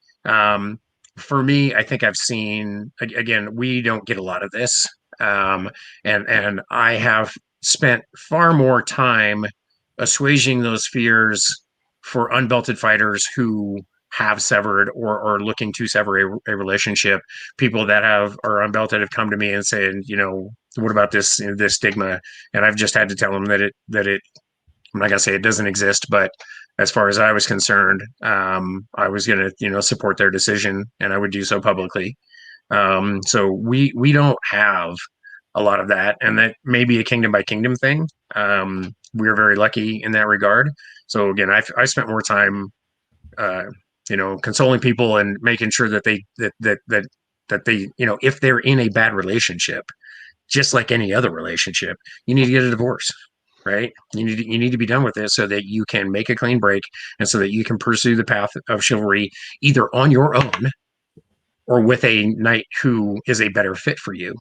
S2: For me, I think I've seen, again, we don't get a lot of this. And I have spent far more time assuaging those fears for unbelted fighters who have severed or are looking to sever a relationship. People that are unbelted have come to me and saying, what about this stigma? And I've just had to tell them that it I'm not gonna say it doesn't exist, but as far as I was concerned, I was going to, support their decision, and I would do so publicly. So we don't have a lot of that, and that may be a kingdom by kingdom thing. We're very lucky in that regard. So again, I spent more time, consoling people and making sure that they, if they're in a bad relationship, just like any other relationship, you need to get a divorce. Right? You need to be done with this so that you can make a clean break, and so that you can pursue the path of chivalry either on your own or with a knight who is a better fit for you.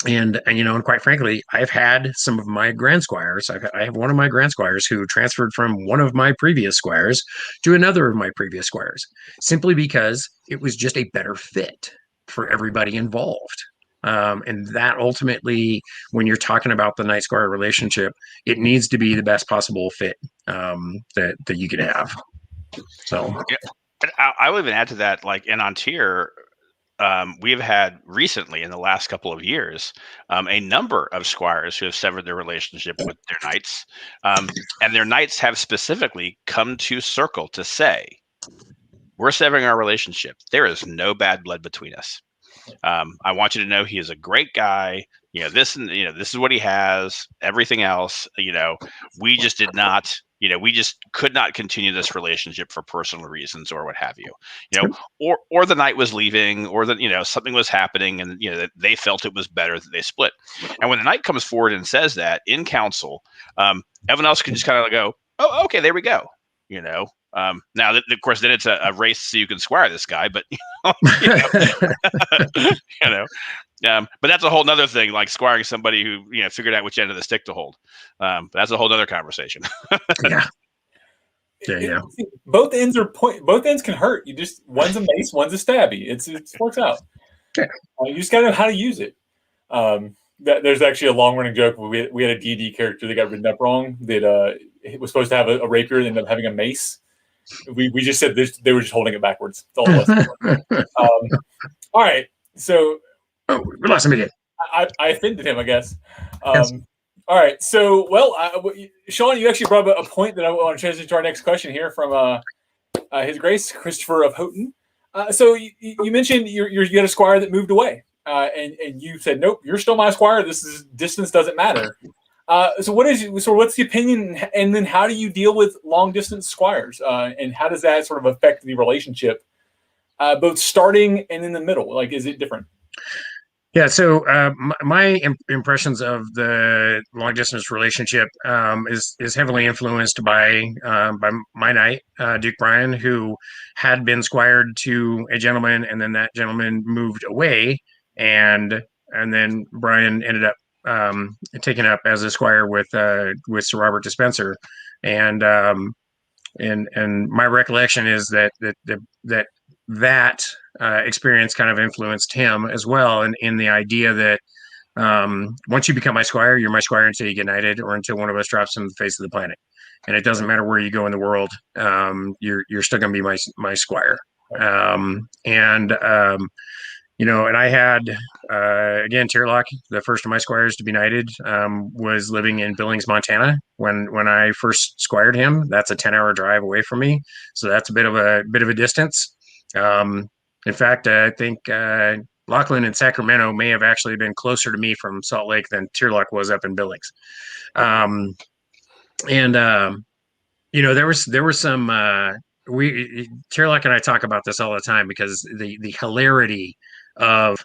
S2: And quite frankly, I've had some of my grand squires. I have one of my grand squires who transferred from one of my previous squires to another of my previous squires, simply because it was just a better fit for everybody involved. And that ultimately, when you're talking about the knight squire relationship, it needs to be the best possible fit that you can have. So,
S3: yeah. I would even add to that, like in Ontier, we've had recently, in the last couple of years, a number of squires who have severed their relationship with their knights, and their knights have specifically come to Circle to say, "We're severing our relationship. There is no bad blood between us. I want you to know he is a great guy. This is what he has. Everything else, we just did not, we just could not continue this relationship for personal reasons or what have you, or the knight was leaving, or that, something was happening, and, that they felt it was better that they split. And when the knight comes forward and says that in council, everyone else can just kind of go, oh, okay, there we go. Now, of course, then it's a race so you can squire this guy, but but that's a whole nother thing, like squiring somebody who figured out which end of the stick to hold. But that's a whole other conversation.
S2: Yeah.
S1: Both ends both ends can hurt. One's a mace, one's a stabby. It works out.
S2: Yeah.
S1: You just gotta know how to use it. There's actually a long running joke. We had a D&D character that got written up wrong. That it was supposed to have a rapier and ended up having a mace. We just said they were just holding it backwards. That's all it was. All right. So
S2: we lost him again.
S1: I offended him, I guess.
S2: Yes.
S1: All right. So, Sean, you actually brought up a point that I want to transition to our next question here from His Grace Christopher of Houghton. So you mentioned you had a squire that moved away, and you said, nope, you're still my squire. Distance doesn't matter. So what's the opinion, and then how do you deal with long distance squires, and how does that sort of affect the relationship, both starting and in the middle? Like, is it different?
S2: Yeah, so my impressions of the long distance relationship is heavily influenced by my knight, Duke Brian, who had been squired to a gentleman, and then that gentleman moved away, and then Brian ended up taken up as a squire with Sir Robert Dispenser, and my recollection is that experience kind of influenced him as well, and in the idea that once you become my squire, you're my squire until you get knighted or until one of us drops on the face of the planet, and it doesn't matter where you go in the world, you're still going to be my squire. And I had again Tierlock, the first of my squires to be knighted, was living in Billings, Montana when I first squired him. That's a 10-hour drive away from me, so that's a bit of a distance. In fact, I think Lachlan and Sacramento may have actually been closer to me from Salt Lake than Tierlock was up in Billings. And there was some Tierlock and I talk about this all the time, because the hilarity of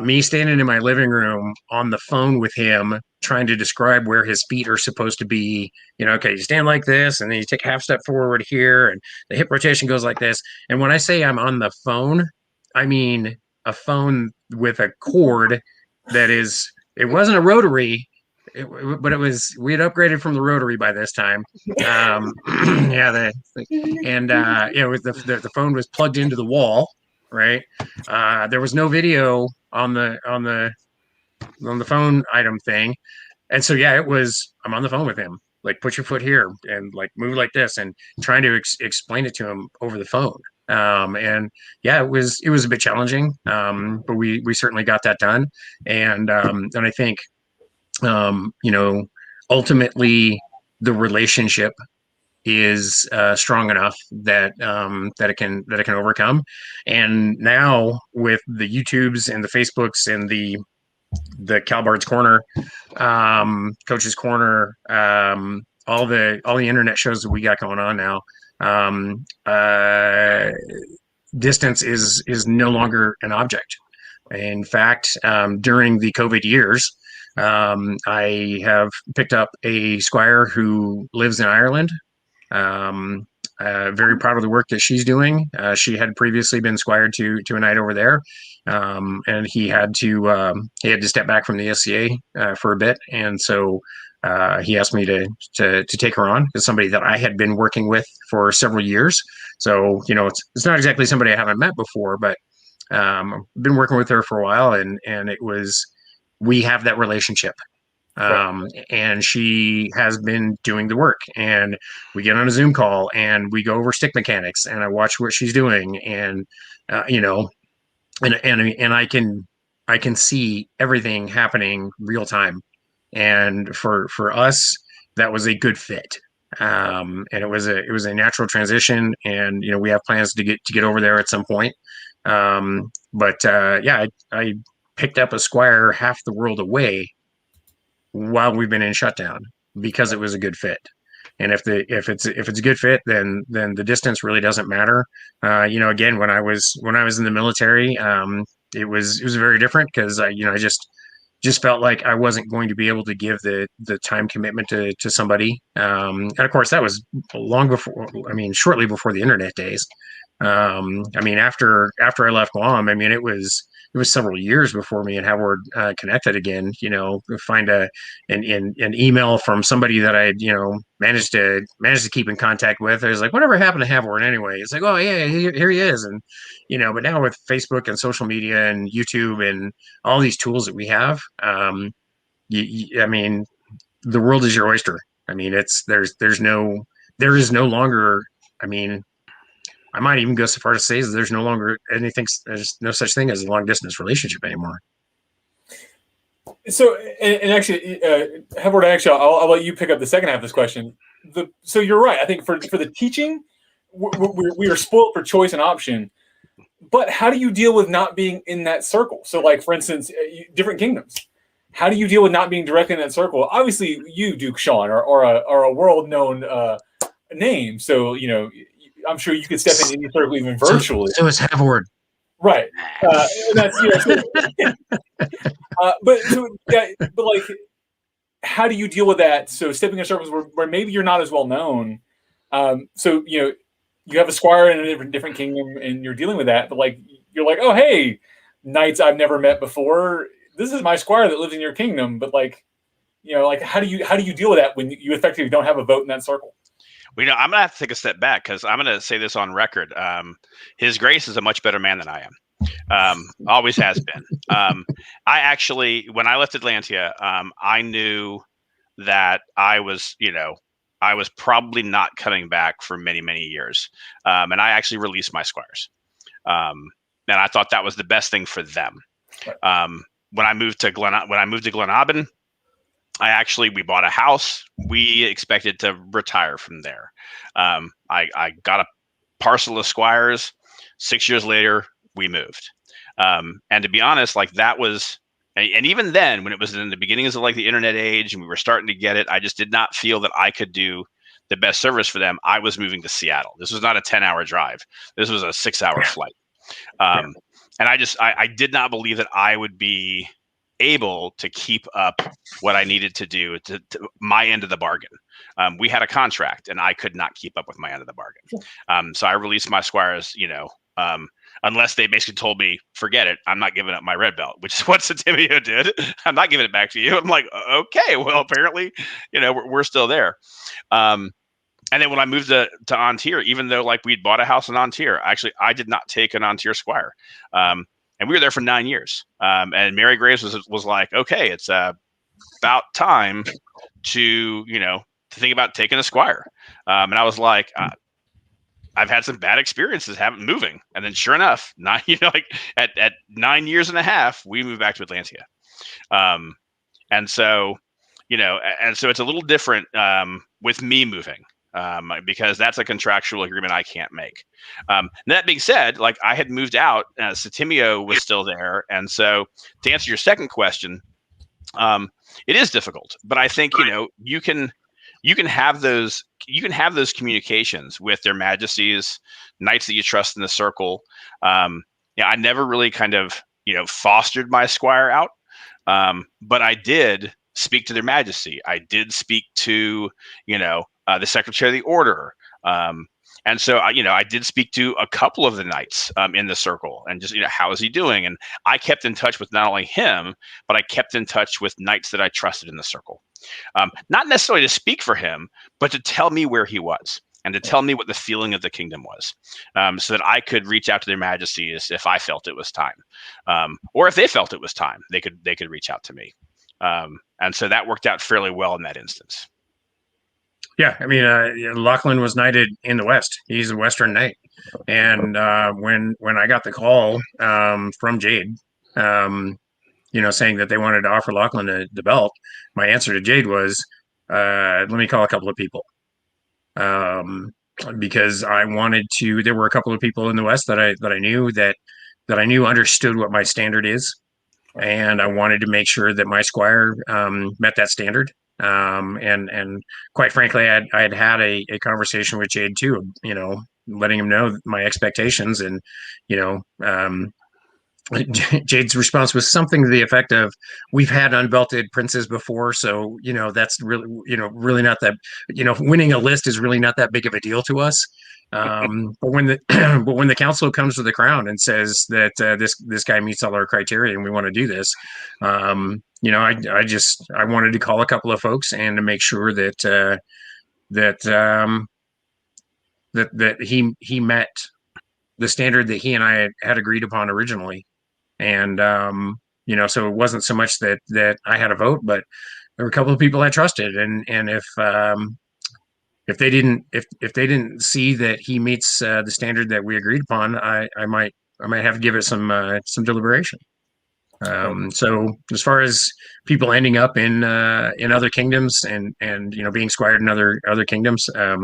S2: me standing in my living room on the phone with him, trying to describe where his feet are supposed to be. Okay, you stand like this, and then you take a half step forward here, and the hip rotation goes like this. And when I say I'm on the phone, I mean a phone with a cord it wasn't a rotary, but we had upgraded from the rotary by this time. The phone was plugged into the wall, right? There was no video on the phone item thing, and so I'm on the phone with him, like, put your foot here and like move like this, and trying to explain it to him over the phone. It was a bit challenging, but we certainly got that done, and I think ultimately the relationship is strong enough that it can overcome. And now with the YouTubes and the Facebooks and the Kal-bardr's Corner, Coach's Corner, all the internet shows that we got going on now, distance is no longer an object. In fact, during the COVID years, I have picked up a squire who lives in Ireland. Very proud of the work that she's doing. She had previously been squired to a knight over there, and he had to step back from the SCA for a bit, and so he asked me to take her on as somebody that I had been working with for several years. So it's not exactly somebody I haven't met before, but been working with her for a while, and we have that relationship. And she has been doing the work, and we get on a Zoom call and we go over stick mechanics, and I watch what she's doing, and and I can see everything happening real time. And for us, that was a good fit. And it was a natural transition, and we have plans to get over there at some point. I picked up a squire half the world away while we've been in shutdown, because it was a good fit. And if it's a good fit, then the distance really doesn't matter. Again, when I was in the military, it was very different, because I just felt like I wasn't going to be able to give the time commitment to somebody. And of course, that was shortly before the internet days. After I left Guam, it was several years before me and Howard connected again. Find an email from somebody that I managed to keep in contact with. I was like, whatever happened to Howard anyway? It's like, oh yeah, here he is. And but now with Facebook and social media and YouTube and all these tools that we have, the world is your oyster. There is no longer. I might even go so far to say that there's no longer anything. There's no such thing as a long distance relationship anymore.
S1: So, and actually, Havordh, I'll let you pick up the second half of this question. So you're right. I think for the teaching, we are spoiled for choice and option. But how do you deal with not being in that circle? So, like, for instance, different kingdoms. How do you deal with not being directly in that circle? Obviously, you, Duke Sean, are a world-known name. So, I'm sure you could step into any circle even virtually.
S2: So is Havordh.
S1: Right. And that's but like, how do you deal with that? So stepping in circles where maybe you're not as well known. So you have a squire in a different kingdom, and you're dealing with that. But like, you're like, oh hey, knights I've never met before. This is my squire that lives in your kingdom. But like, like how do you deal with that when you effectively don't have a vote in that circle?
S3: Well, I'm gonna have to take a step back because I'm gonna say this on record. His Grace is a much better man than I am. Always has been. I actually, when I left Atlantia, I knew that I was probably not coming back for many, many years. And I actually released my squires. And I thought that was the best thing for them. When I moved to Glenabin, we bought a house. We expected to retire from there. I got a parcel of squires. 6 years later, we moved. And to be honest, like that was, and even then, when it was in the beginnings of like the internet age and we were starting to get it, I just did not feel that I could do the best service for them. I was moving to Seattle. This was not a 10-hour drive. This was a 6-hour flight. And I did not believe that I would be able to keep up what I needed to do to my end of the bargain. We had a contract and I could not keep up with my end of the bargain. So I released my squires, unless they basically told me, forget it, I'm not giving up my red belt, which is what Satimio did. I'm not giving it back to you. I'm like, okay, well, apparently, we're still there. And then when I moved to Antir, even though like we'd bought a house in Antir, actually, I did not take an Antir squire. And we were there for 9 years. And Mary Graves was like, okay, it's about time to think about taking a squire. And I was like, I've had some bad experiences moving. And then sure enough, at 9 years and a half, we moved back to Atlantia. And so it's a little different with me moving. Because that's a contractual agreement I can't make. That being said, like I had moved out, Satimio was still there. And so to answer your second question, it is difficult, but I think, you can have those communications with their majesties, knights that you trust in the circle. I never really kind of, fostered my squire out. But I did speak to their majesty. I did speak to, the Secretary of the Order. And so, I did speak to a couple of the knights in the circle and just, how is he doing? And I kept in touch with not only him, but I kept in touch with knights that I trusted in the circle. Not necessarily to speak for him, but to tell me where he was and to tell me what the feeling of the kingdom was, so that I could reach out to their majesties if I felt it was time. Or if they felt it was time, they could reach out to me. And so that worked out fairly well in that instance.
S2: Yeah, I mean, Lachlan was knighted in the West. He's a Western knight, and when I got the call from Jade, saying that they wanted to offer Lachlan the belt, my answer to Jade was, "Let me call a couple of people," because I wanted to. There were a couple of people in the West that I knew understood what my standard is, and I wanted to make sure that my squire met that standard. And quite frankly, I had a conversation with Jade too, letting him know my expectations, and Jade's response was something to the effect of, "We've had unbelted princes before, so that's really really not that winning a list is really not that big of a deal to us." But when the council comes to the crown and says that this guy meets all our criteria and we want to do this, I wanted to call a couple of folks and to make sure that he met the standard that he and I had agreed upon originally. And so it wasn't so much that I had a vote, but there were a couple of people I trusted, and if they didn't see that he meets the standard that we agreed upon, I might have to give it some deliberation. So as far as people ending up in other kingdoms and being squired in other kingdoms, I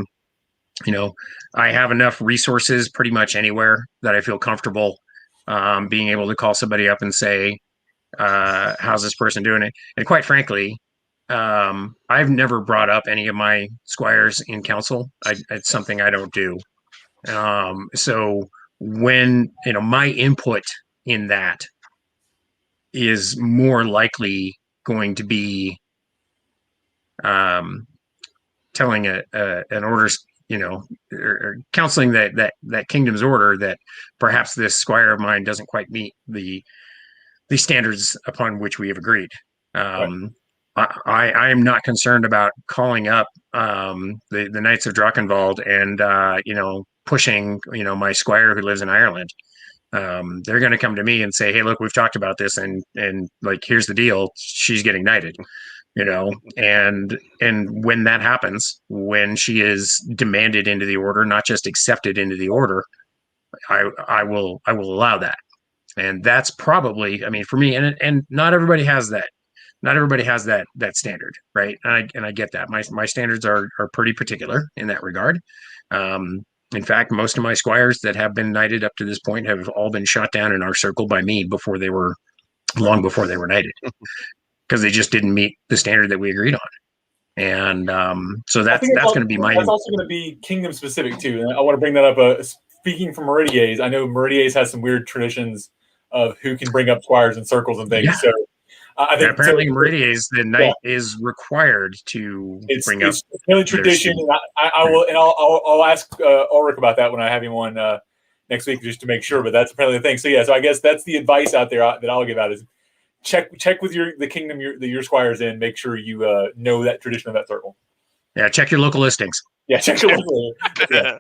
S2: have enough resources pretty much anywhere that I feel comfortable being able to call somebody up and say, how's this person doing it? And quite frankly, I've never brought up any of my squires in council. It's something I don't do. So when my input in that is more likely going to be telling an order's, or counseling that kingdom's order that perhaps this squire of mine doesn't quite meet the standards upon which we have agreed. I am not concerned about calling up the Knights of Drakkenwald and pushing my squire who lives in Ireland. They're going to come to me and say, "Hey, look, we've talked about this, and like, here's the deal. She's getting knighted." And when that happens, when she is demanded into the order, not just accepted into the order, I will allow that. And that's probably, I mean, for me, and not everybody has that. Not everybody has that standard, right? And I get that. My standards are pretty particular in that regard. In fact, most of my squires that have been knighted up to this point have all been shot down in our circle by me long before they were knighted, because they just didn't meet the standard that we agreed on. And so that's going to be my.
S1: That's also going to be kingdom specific too. And I want to bring that up. Speaking from Meridies, I know Meridies has some weird traditions of who can bring up squires in circles and things. Yeah. So I think
S2: apparently Meridies, the knight is required to bring up.
S1: It's really tradition. And I will, and I'll ask Ulrich about that when I have him on next week, just to make sure. But that's apparently the thing. So yeah, so I guess that's the advice out there that I'll give out is check with the kingdom that your squire's in. Make sure you know that tradition of that circle.
S2: Yeah, check your local listings.
S1: Yeah, check your local. Yeah.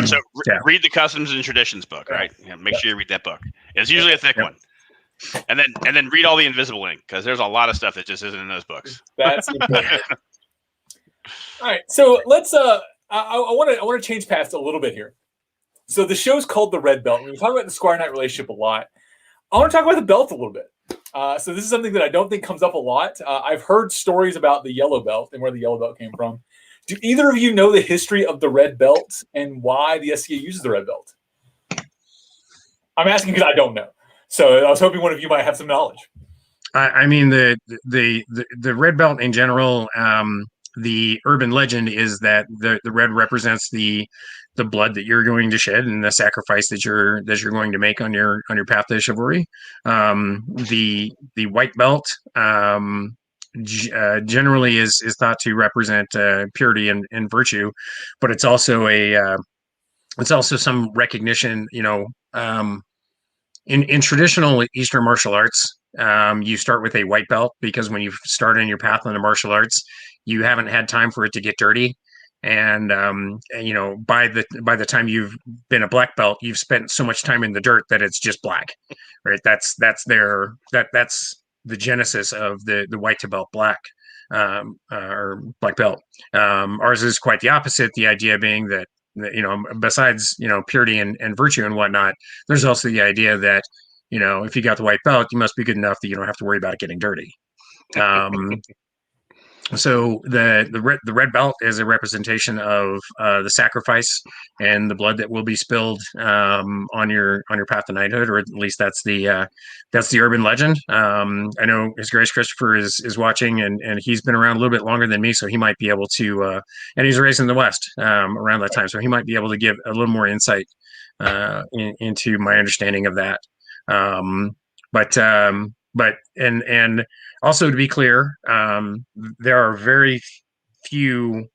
S3: So read the Customs and Traditions book, right? Yeah, make sure you read that book. It's usually a thick one. And then read all the invisible ink, because there's a lot of stuff that just isn't in those books.
S1: That's important. All right, so let's. I want to change paths a little bit here. So the show's called The Red Belt. We talk about the Squire Knight relationship a lot. I want to talk about the belt a little bit. So this is something that I don't think comes up a lot. I've heard stories about the yellow belt and where the yellow belt came from. Do either of you know the history of the red belt and why the SCA uses the red belt? I'm asking because I don't know. So I was hoping one of you might have some knowledge.
S2: I mean, the red belt in general, the urban legend is that the red represents the blood that you're going to shed and the sacrifice that you're going to make on your path to chivalry. The white belt generally is thought to represent purity and virtue, but it's also some recognition. In traditional Eastern martial arts, you start with a white belt because when you start on your path into martial arts, you haven't had time for it to get dirty. And by the time you've been a black belt, you've spent so much time in the dirt that it's just black, right? That's the genesis of the white to belt black, or black belt. Ours is quite the opposite. The idea being that besides purity and virtue and whatnot, there's also the idea that if you got the white belt, you must be good enough that you don't have to worry about it getting dirty. So the red belt is a representation of the sacrifice and the blood that will be spilled on your path to knighthood, or at least that's the urban legend. I know His Grace Christopher is watching, and he's been around a little bit longer than me, so he might be able to. And he's raised in the West around that time, so he might be able to give a little more insight into my understanding of that. But also, to be clear, there are very few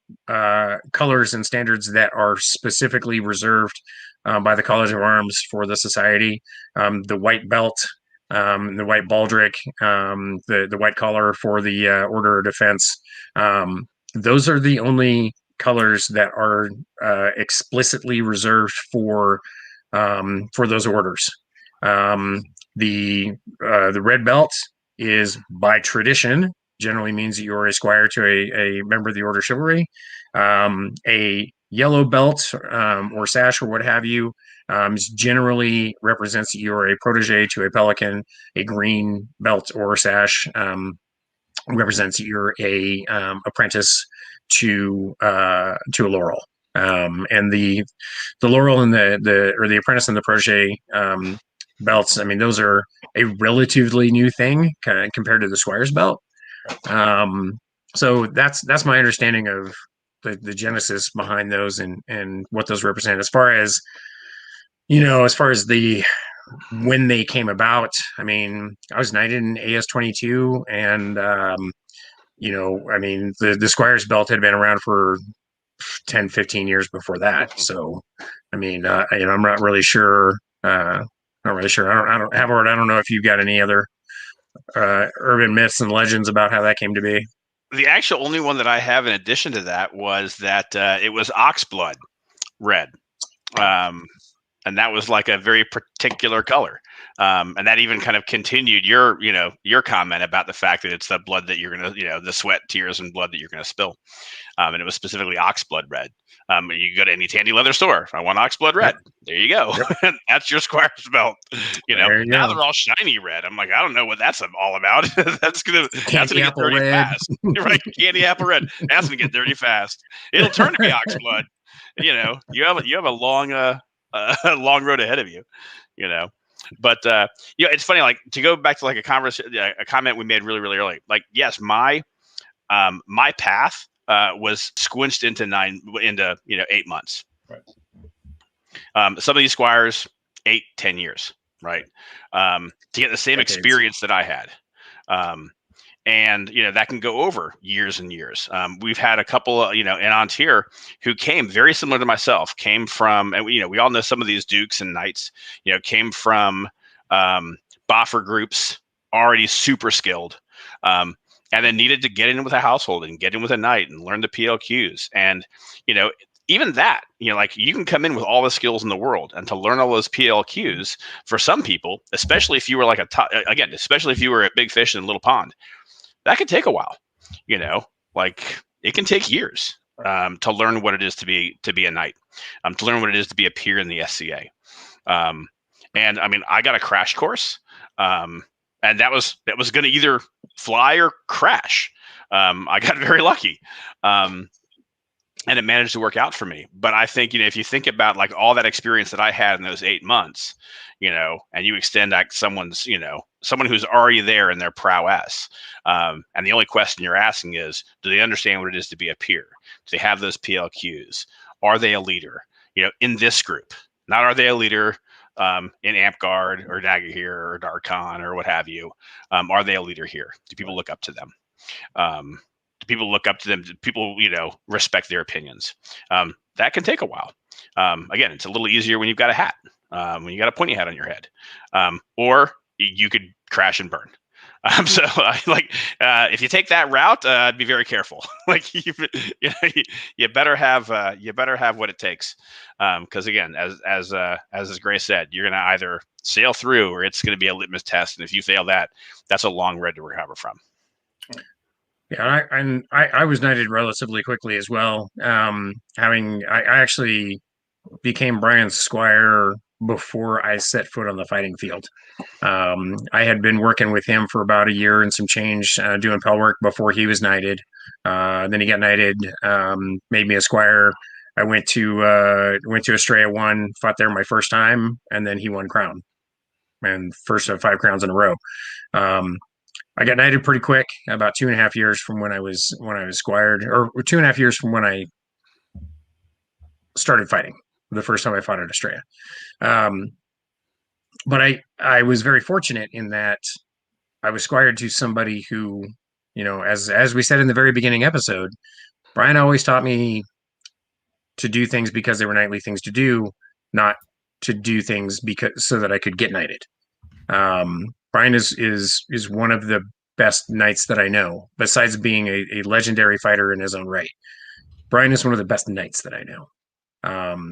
S2: colors and standards that are specifically reserved by the College of Arms for the Society. The white belt, the white baldric, the white collar for the Order of Defense. Those are the only colors that are explicitly reserved for those orders. The red belt is, by tradition, generally means that you're a squire to a member of the Order of Chivalry. A yellow belt or sash or what have you generally represents that you're a protege to a pelican. A green belt or sash represents that you're a apprentice to a laurel. And the laurel and the apprentice and the protege belts, I mean, those are a relatively new thing compared to the squire's belt. So that's my understanding of the genesis behind those and what those represent. As far as As far as when they came about, I mean, I was knighted in AS-22, and the Squire's belt had been around for 10, 15 years before that. So, I mean, I'm not really sure. Not really sure. I don't, Havordh, I don't know if you've got any other urban myths and legends about how that came to be.
S3: The actual only one that I have in addition to that was that it was ox blood red. And that was like a very particular color. And that even kind of continued your comment about the fact that it's the blood that you're going to, the sweat, tears, and blood that you're going to spill. And it was specifically ox blood red. You go to any tandy leather store. I want ox blood red. Yep. There you go. Yep. That's your Squire's belt. Now they're all shiny red. I'm like, I don't know what that's all about. that's gonna get dirty fast. Right? Candy apple red. That's gonna get dirty fast. It'll turn to be ox blood. You have a long long road ahead of you. But it's funny. Like, to go back to like a comment we made really, really early. Like, yes, my path was squinched into 8 months.
S1: Right.
S3: Some of these squires 8-10 years, right? To get the same experience that I had. And that can go over years and years. We've had a couple, aunts here who came very similar to myself. Came from, and we all know some of these dukes and knights. Came from boffer groups, already super skilled, and then needed to get in with a household and get in with a knight and learn the PLQs. And even that, like, you can come in with all the skills in the world, and to learn all those PLQs for some people, especially if you were like especially if you were a big fish in a little pond. That could take a while, like it can take years to learn what it is to be a knight, to learn what it is to be a peer in the SCA. And I mean, I got a crash course, and that was going to either fly or crash. I got very lucky, and it managed to work out for me. But I think, if you think about like all that experience that I had in those 8 months, and you extend that someone who's already there in their prowess. And the only question you're asking is, do they understand what it is to be a peer? Do they have those PLQs? Are they a leader, in this group? Not are they a leader in Amtgard or Dagorhir or Darkon or what have you? Are they a leader here? Do people look up to them? Do people look up to them? Do people, respect their opinions? That can take a while. Again, it's a little easier when you've got a hat. When you got a pointy hat on your head, or you could crash and burn. If you take that route, be very careful. Like, you better have what it takes. Because again, as Grace said, you're going to either sail through, or it's going to be a litmus test. And if you fail that, that's a long road to recover from.
S2: Yeah, I was knighted relatively quickly as well. I actually became Brian's squire before I set foot on the fighting field. I had been working with him for about a year and some change, doing pel work before he was knighted. Then he got knighted, made me a squire. I went to Estrella, won, fought there my first time, and then he won crown, and first of 5 crowns in a row. I got knighted pretty quick, about 2.5 years from when I was squired, or 2.5 years from when I started fighting. The first time I fought at Estrella. But I was very fortunate in that I was squired to somebody who, as we said in the very beginning episode, Brian always taught me to do things because they were knightly things to do, not to do things so that I could get knighted. Brian is one of the best knights that I know, besides being a legendary fighter in his own right. Brian is one of the best knights that I know.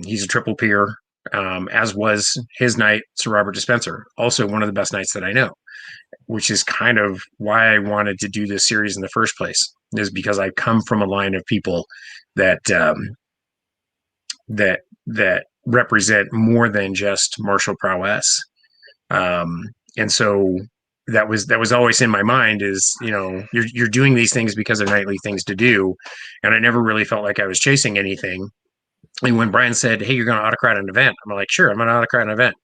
S2: He's a triple peer, as was his knight, Sir Robert Dispenser, also one of the best knights that I know, which is kind of why I wanted to do this series in the first place, is because I come from a line of people that that represent more than just martial prowess. And so that was always in my mind is, you're doing these things because they're knightly things to do. And I never really felt like I was chasing anything. And when Brian said, "Hey, you're going to autocrat an event," I'm like, "Sure, I'm going to autocrat an event."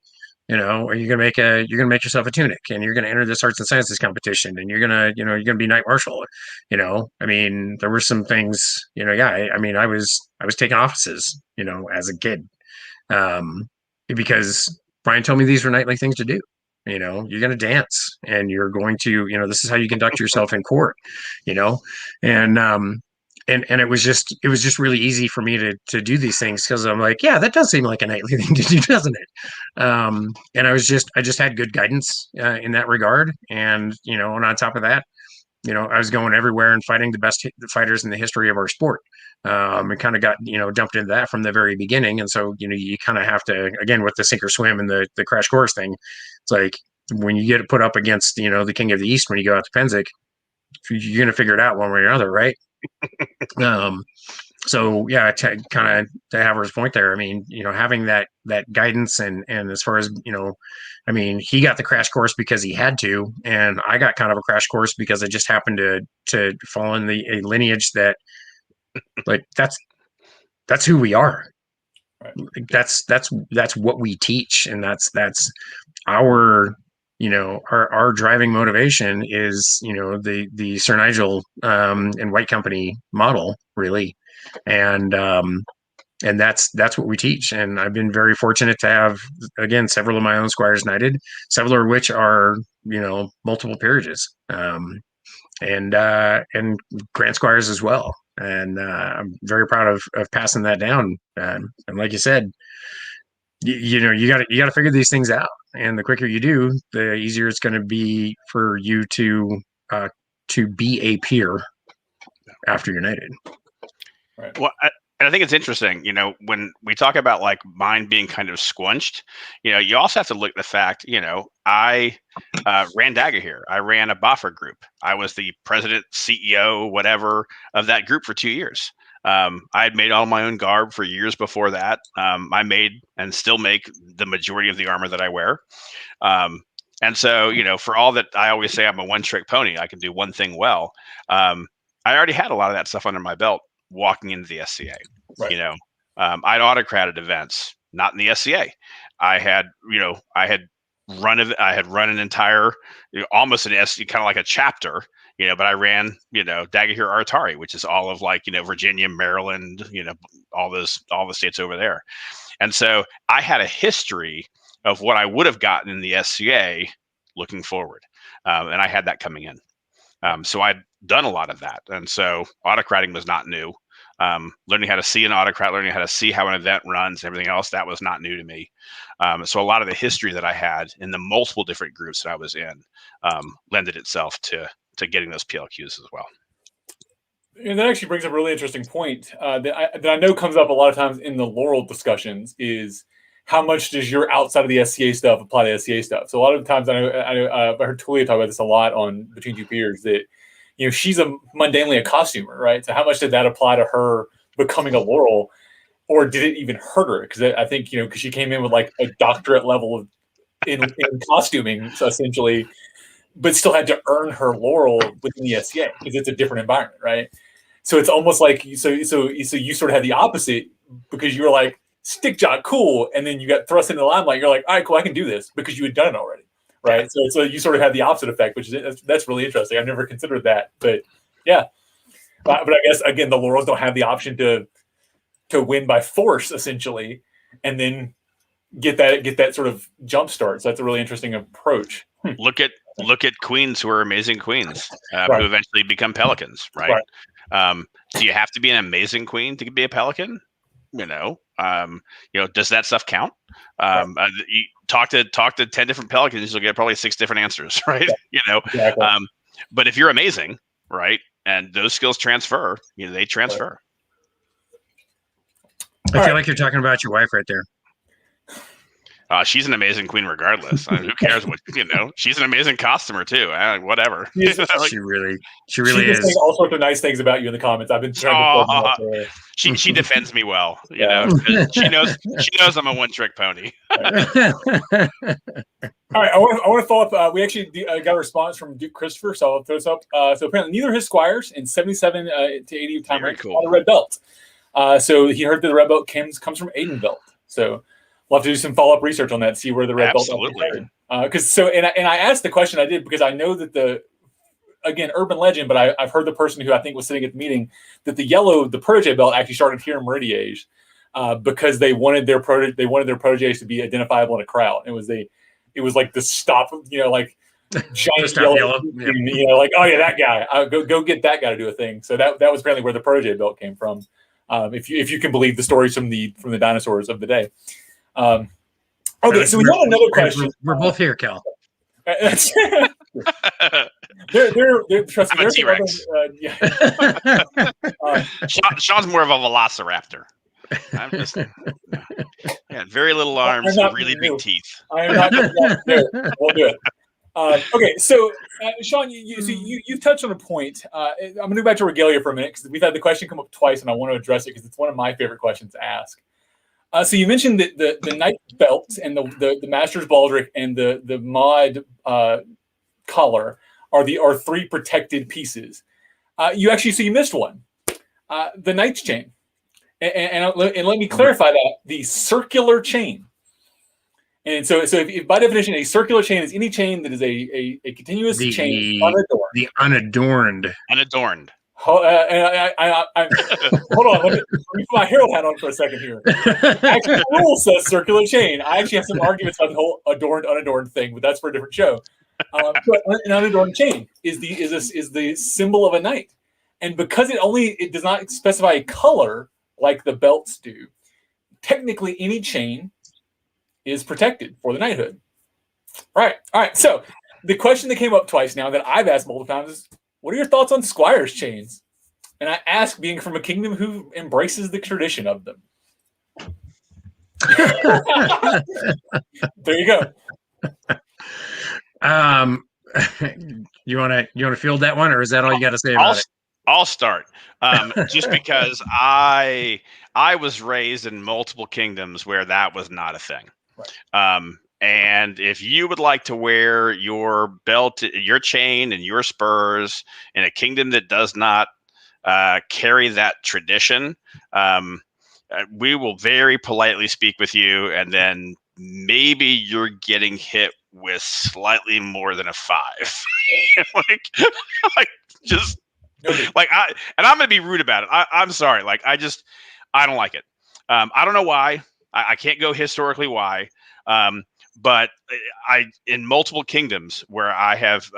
S2: Or you're going to make yourself a tunic, and you're going to enter this arts and sciences competition, and you're going to be knight marshal. I mean, there were some things, I was taking offices, as a kid. because Brian told me these were knightly things to do. You know, you're going to dance, and you're going to, you know, this is how you conduct yourself in court. You know, and it was just really easy for me to do these things because I'm like, yeah, that does seem like a knightly thing to do, doesn't it? And I just had good guidance in that regard, and you know, and on top of that, you know, I was going everywhere and fighting the best fighters in the history of our sport. And kind of got, you know, dumped into that from the very beginning. And so, you know, you kind of have to, again, with the sink or swim and the crash course thing, it's like when you get put up against, you know, the King of the East, when you go out to Penzic, you're going to figure it out one way or another, right? So yeah, kind of to Havord's point there, I mean, you know, having that guidance and as far as, you know, I mean, he got the crash course because he had to, and I got kind of a crash course because I just happened to fall in a lineage that, like, that's who we are.
S1: Right.
S2: Like, that's what we teach, and that's our, you know, our driving motivation is, you know, the Sir Nigel and White Company model, really. And that's what we teach. And I've been very fortunate to have, again, several of my own squires knighted, several of which are, you know, multiple peerages, and grand squires as well. And I'm very proud of passing that down. And like you said, you know, you got to figure these things out. And the quicker you do, the easier it's going to be for you to be a peer after you're knighted.
S3: Right. Well, and I think it's interesting, you know, when we talk about like mine being kind of squunched, you know, you also have to look at the fact, you know, I ran Dagger here. I ran a Boffer group. I was the president, CEO, whatever of that group for 2 years. I had made all my own garb for years before that. I made and still make the majority of the armor that I wear. And so, you know, for all that I always say I'm a one-trick pony, I can do one thing well. I already had a lot of that stuff under my belt walking into the SCA. Right. You know, I'd autocrated events, not in the SCA. I had run an entire, you know, almost an SCA, kind of like a chapter, you know, but I ran, you know, Dagger here Artari, which is all of, like, you know, Virginia, Maryland, you know, all the states over there. And so I had a history of what I would have gotten in the SCA looking forward. And I had that coming in. So I'd done a lot of that. And so autocrating was not new. Learning how to see an autocrat, learning how to see how an event runs, everything else, that was not new to me. So a lot of the history that I had in the multiple different groups that I was in lended itself to getting those PLQs as well.
S1: And that actually brings up a really interesting point that I know comes up a lot of times in the Laurel discussions is how much does your outside of the SCA stuff apply to SCA stuff? So a lot of times I heard Tulia talk about this a lot on Between Two Peers, that, you know, she's mundanely a costumer, right? So how much did that apply to her becoming a Laurel, or did it even hurt her? Because I think, you know, because she came in with like a doctorate level in costuming, so essentially, but still had to earn her Laurel within the SCA because it's a different environment, right? So it's almost like so you sort of had the opposite, because you were like, stick jock, cool, and then you got thrust into the limelight. You're like, all right, cool, I can do this because you had done it already. Right. So you sort of have the opposite effect, which is that's really interesting. I've never considered that, but yeah. But I guess, again, the Laurels don't have the option to win by force, essentially, and then get that sort of jump start. So that's a really interesting approach.
S3: Look at queens who are amazing queens who eventually become pelicans, right? Do you have to be an amazing queen to be a pelican? You know, does that stuff count? You talk to 10 different pelicans, you'll get probably 6 different answers, right? You know, exactly. But if you're amazing, right, and those skills transfer, you know, they transfer.
S2: I feel like you're talking about your wife right there.
S3: She's an amazing queen regardless. I mean, who cares what, you know, she's an amazing costumer too. Whatever.
S2: She really is.
S1: All sorts of nice things about you in the comments. I've been trying to
S3: she defends me well, you know. She knows I'm a one-trick pony.
S1: All right, I want to follow up. We actually got a response from Duke Christopher, so I'll throw this up. So apparently neither his squires in 77 to 80 time rank got a red belt. So he heard that the red belt comes from Aidenveld. So we'll have to do some follow-up research on that, see where the red belt is. Because I asked the question I did because I know that again, urban legend, but I've heard the person who I think was sitting at the meeting that the protege belt actually started here in Meridiage. because they wanted their proteges to be identifiable in a crowd. It was like the stop, like giant
S2: Stop
S1: yellow,
S2: yellow.
S1: like, oh yeah, that guy. Go get that guy to do a thing. So that was apparently where the protege belt came from. If you can believe the stories from the dinosaurs of the day. Okay, so we have another question.
S2: We're both here, Cal.
S1: Trust me,
S3: I'm a T-Rex. Sean's more of a velociraptor. I'm just very little arms and really big teeth.
S1: I am not going to do it. We'll do it. Okay, so Sean, you've touched on a point. I'm going to go back to regalia for a minute because we've had the question come up twice, and I want to address it because it's one of my favorite questions to ask. So you mentioned that the knight belt and the master's baldric and the mod collar are three protected pieces. You missed one, the knight's chain, and let me clarify that the circular chain. And so if by definition, a circular chain is any chain that is a continuous chain, unadorned.
S2: The unadorned.
S3: Unadorned.
S1: Hold on, let me put my Herald hat on for a second here. Actually, the rule says circular chain. I actually have some arguments about the whole adorned, unadorned thing, but that's for a different show. But an unadorned chain is the symbol of a knight, and because it does not specify a color like the belts do, technically any chain is protected for the knighthood. All right. So the question that came up twice now that I've asked multiple times is, what are your thoughts on squires' chains? And I ask, being from a kingdom who embraces the tradition of them. There you go.
S2: You want to field that one, or is that all you got to say about it?
S3: I'll start. Just because I was raised in multiple kingdoms where that was not a thing. Right. And if you would like to wear your belt, your chain, and your spurs in a kingdom that does not carry that tradition, we will very politely speak with you, and then maybe you're getting hit with slightly more than a 5. I'm gonna be rude about it. I'm sorry. I don't like it. I don't know why. I can't go historically why. But in multiple kingdoms where I have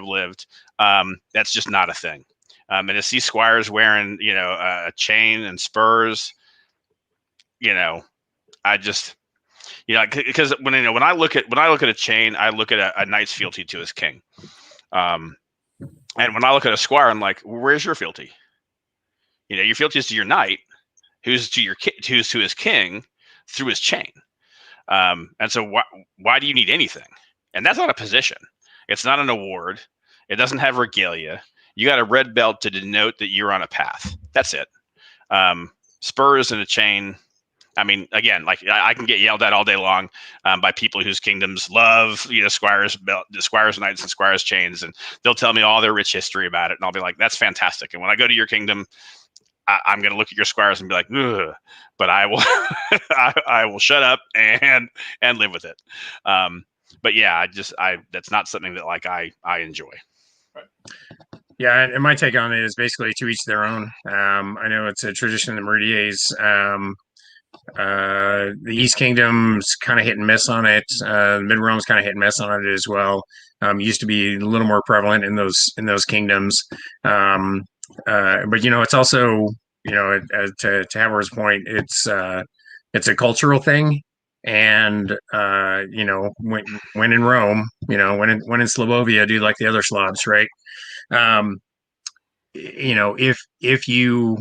S3: lived, that's just not a thing. And to see squires wearing, a chain and spurs, I just, because when I look at a chain, I look at a knight's fealty to his king. And when I look at a squire, I'm like, where's your fealty? Your fealty is to your knight, who's to his king through his chain. And so why do you need anything? And that's not a position. It's not an award. It doesn't have regalia. You got a red belt to denote that you're on a path. That's it. Spurs and a chain. I mean, again, I can get yelled at all day long by people whose kingdoms love, squires belt, squires knights and squires chains, and they'll tell me all their rich history about it, and I'll be like, that's fantastic. And when I go to your kingdom, I'm going to look at your squires and be like, ugh, but I will, I will shut up and live with it. But yeah, that's not something that I enjoy.
S2: Right. Yeah, and my take on it is basically to each their own. I know it's a tradition in the Meridies. The East Kingdom's kind of hit and miss on it. Mid Rome's kind of hit and miss on it as well. Used to be a little more prevalent in those kingdoms. But it's also, to Havord's point, it's a cultural thing. And when in Rome, when in Slobovia, do like the other Slavs, right? If you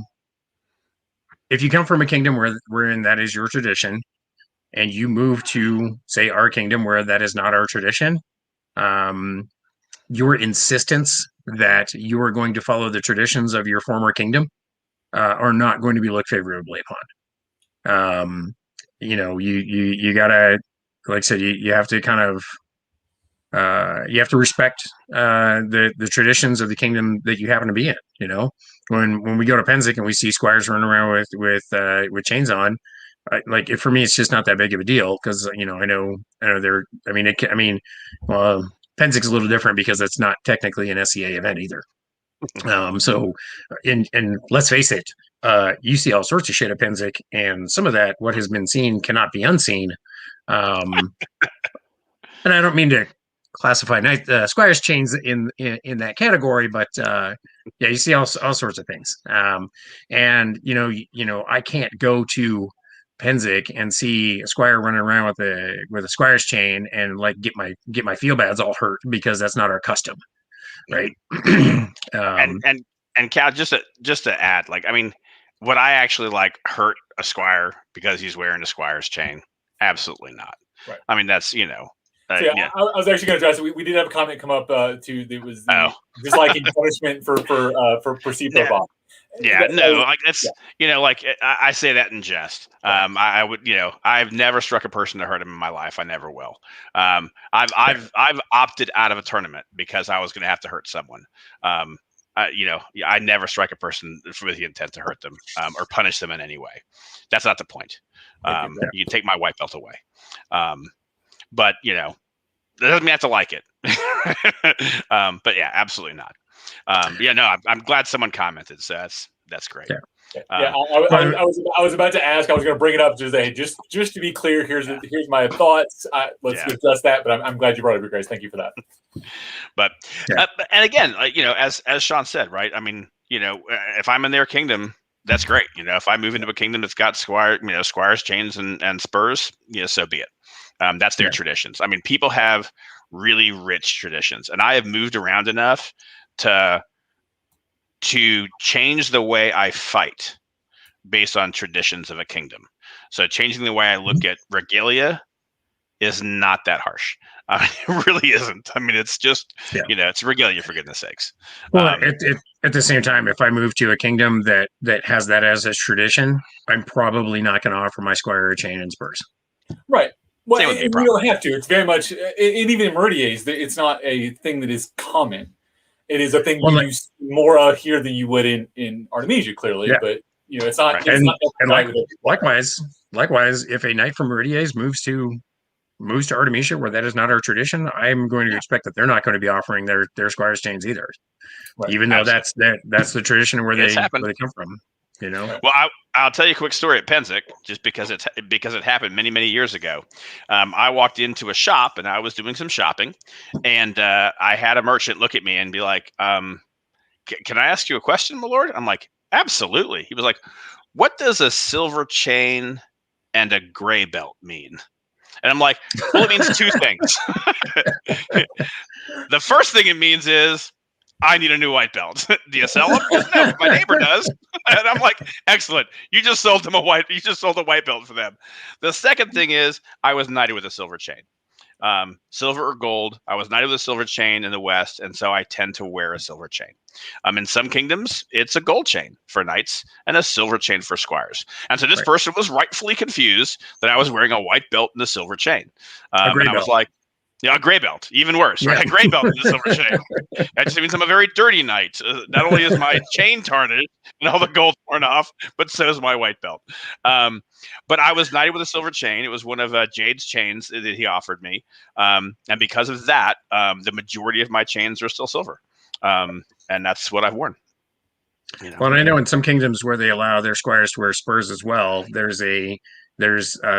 S2: come from a kingdom wherein that is your tradition, and you move to, say, our kingdom where that is not our tradition, your insistence that you are going to follow the traditions of your former kingdom are not going to be looked favorably upon. You gotta, like I said, you have to kind of you have to respect the traditions of the kingdom that you happen to be in. When we go to Penzic and we see squires running around with chains on, for me, it's just not that big of a deal because I know they're. Well, Penzic's a little different because it's not technically an SEA event either. And let's face it, you see all sorts of shit at Penzic, and some of that, what has been seen, cannot be unseen. And I don't mean to classify squires chains in that category, but yeah, you see all sorts of things. And I can't go to Penzic and see a squire running around with a squire's chain and like get my feel bads all hurt, because that's not our custom, right?
S3: And Cal, just to add, like, I mean, would I actually like hurt a squire because he's wearing a squire's chain? Absolutely not.
S1: Right.
S3: I mean, that's
S1: I was actually going to address it. We did have a comment come up it was disliking punishment for C-Pro Bob.
S3: Yeah, no, like that's like I say that in jest. I would, I've never struck a person to hurt him in my life. I never will. I've opted out of a tournament because I was going to have to hurt someone. I never strike a person with the intent to hurt them or punish them in any way. That's not the point. You take my white belt away. But that doesn't mean I have to like it. But yeah, absolutely not. I'm glad someone commented. So that's great.
S1: Yeah. I was about to ask. I was going to bring it up just to be clear. Here's my thoughts. Let's address that. But I'm glad you brought it up, Grace. Thank you for that.
S3: But and again, as Sean said, right? I mean, if I'm in their kingdom, that's great. If I move into a kingdom that's got squires, chains, and spurs, so be it. That's their traditions. I mean, people have really rich traditions, and I have moved around enough to change the way I fight based on traditions of a kingdom. So changing the way I look at regalia is not that harsh. It really isn't. I mean, it's just, it's regalia, for goodness sakes.
S2: Well, at the same time, if I move to a kingdom that has that as a tradition, I'm probably not going to offer my squire a chain and spurs.
S1: Right. Well, you don't have to. It's very much, and even in Meridiers, it's not a thing that is common. It is a thing you use more here than you would in Artemisia, clearly. Yeah. But it's not. Right.
S2: Likewise, if a knight from Meridiers moves to Artemisia, where that is not our tradition, I'm going to expect that they're not going to be offering their squires chains either, right. Even though that's the tradition where they come from.
S3: Well, I'll tell you a quick story at Penzic, just because it happened many years ago. I walked into a shop and I was doing some shopping, and I had a merchant look at me and be like, "Can I ask you a question, my lord?" I'm like, "Absolutely." He was like, "What does a silver chain and a gray belt mean?" And I'm like, "Well, it means two things. The first thing it means is I need a new white belt. Do you sell them? No, my neighbor does." And I'm like, "Excellent. You just sold a white belt for them." The second thing is I was knighted with a silver chain. Silver or gold. I was knighted with a silver chain in the West, and so I tend to wear a silver chain. In some kingdoms, it's a gold chain for knights and a silver chain for squires. And so this person was rightfully confused that I was wearing a white belt and a silver chain. And I was like, a gray belt, even worse, right? A gray belt with a silver chain. That just means I'm a very dirty knight. Not only is my chain tarnished and all the gold torn off, but so is my white belt. But I was knighted with a silver chain. It was one of Jade's chains that he offered me. And because of that, the majority of my chains are still silver. And that's what I've worn.
S2: Well, and I know in some kingdoms where they allow their squires to wear spurs as well, there's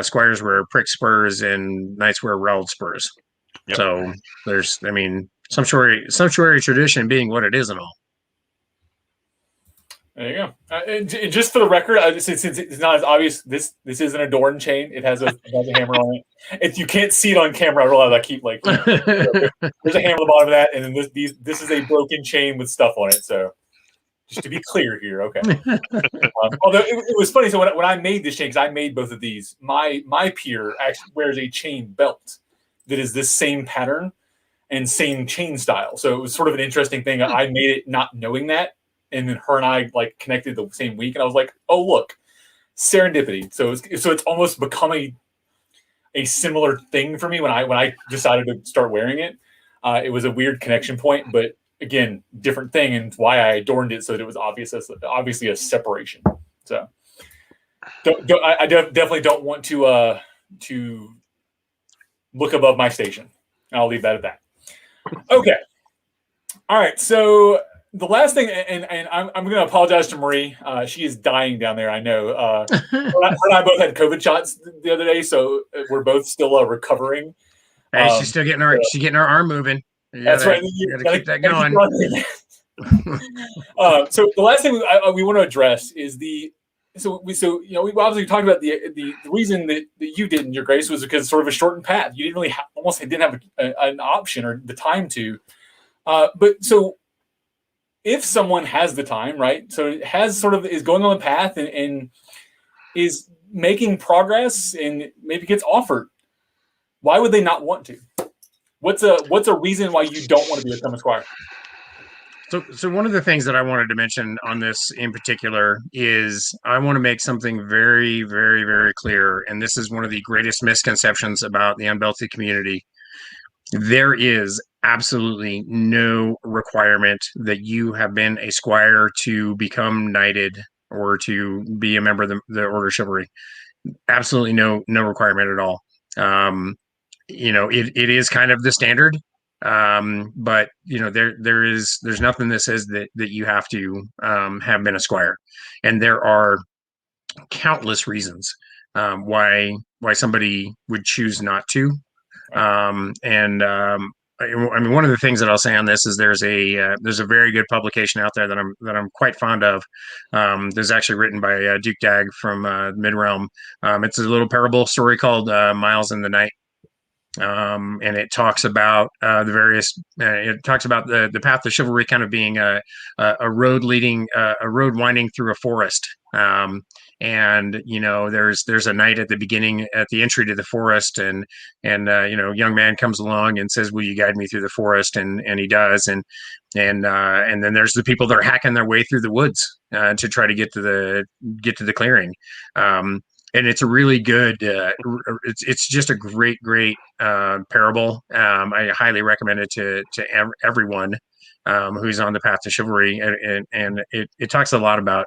S2: squires wear prick spurs and knights wear rowelled spurs. Yep. So there's, sumptuary tradition being what it is and all.
S1: There you go. And just for the record, since it's not as obvious, this is an adorned chain. It has a hammer on it. If you can't see it on camera, I realize I keep there's a hammer on the bottom of that, and then this is a broken chain with stuff on it. So just to be clear here, okay. Although it was funny, so when I made this chain, because I made both of these, my peer actually wears a chain belt that is this same pattern and same chain style. So it was sort of an interesting thing. I made it not knowing that, and then her and I connected the same week, and I was like, "Oh, look, serendipity." So it's almost become a similar thing for me when I decided to start wearing it. It was a weird connection point, but again, different thing, and why I adorned it so that it was obviously a separation. So I definitely don't want to look above my station. I'll leave that at that. Okay. All right. So the last thing, and I'm going to apologize to Marie. She is dying down there. I know. Her and I both had COVID shots the other day, so we're both still recovering.
S2: Hey, she's still getting her arm moving.
S1: That's right.
S2: You gotta keep that going.
S1: So the last thing we want to address is we obviously talked about the reason that you didn't, Your Grace, was because sort of a shortened path. You didn't really almost didn't have an option or the time to. But so if someone has the time, right? So it has sort of is going on the path and is making progress and maybe gets offered. Why would they not want to? What's a reason why you don't want to become a squire?
S2: So one of the things that I wanted to mention on this in particular is I want to make something very, very, very clear. And this is one of the greatest misconceptions about the unbelted community. There is absolutely no requirement that you have been a squire to become knighted or to be a member of the Order of Chivalry. Absolutely no requirement at all. It is kind of the standard. But there's nothing that says that you have to have been a squire, and there are countless reasons why somebody would choose not to. I mean, one of the things that I'll say on this is there's a very good publication out there that I'm quite fond of. There's actually written by Duke Dag from Mid-Realm. It's a little parable story called Miles in the Night. And it talks about it talks about the path of chivalry kind of being a road winding through a forest. And there's a knight at the entry to the forest, and a young man comes along and says, "Will you guide me through the forest?" And he does, and then there's the people that are hacking their way through the woods to try to get to the clearing. And it's a really good. It's just a great parable. I highly recommend it to everyone who's on the path to chivalry, and it talks a lot about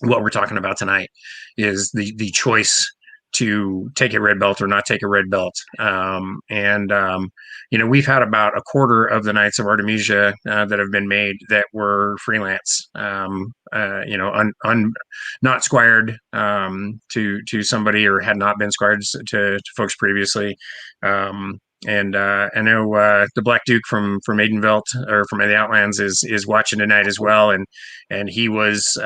S2: what we're talking about tonight is the choice to take a red belt or not take a red belt. We've had about a quarter of the Knights of Artemisia that have been made that were freelance, not squired to somebody, or had not been squired to folks previously. And I know the Black Duke from Maidenvelt, or from the Outlands, is watching tonight as well, and he was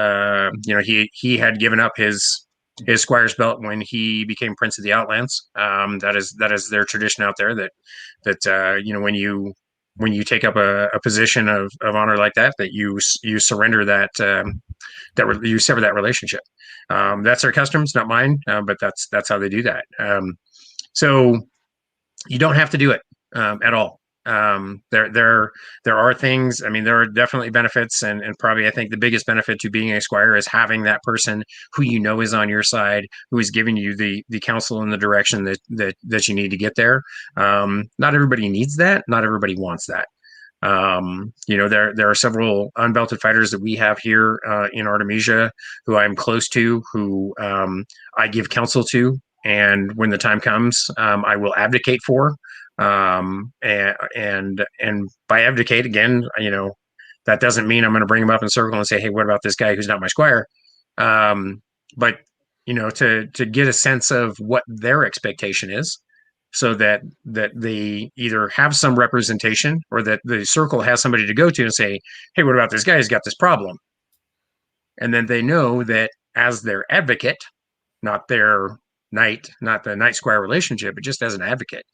S2: he had given up his squire's belt when he became Prince of the Outlands. That is their tradition out there, that when you take up a position of honor like that you surrender that you sever that relationship. That's their customs, not mine, but that's how they do that. So you don't have to do it at all. There are things. I mean, there are definitely benefits, and probably I think the biggest benefit to being a squire is having that person who is on your side, who is giving you the counsel and the direction that you need to get there. Not everybody needs that. Not everybody wants that. There are several unbelted fighters that we have here in Artemisia who I'm close to, who I give counsel to, and when the time comes, I will abdicate for. And by abdicate, again, that doesn't mean I'm going to bring them up in a circle and say, "Hey, what about this guy who's not my squire?" But to get a sense of what their expectation is, so that they either have some representation, or that the circle has somebody to go to and say, "Hey, what about this guy who's got this problem?" And then they know that as their advocate, not their knight, not the knight squire relationship, but just as an advocate,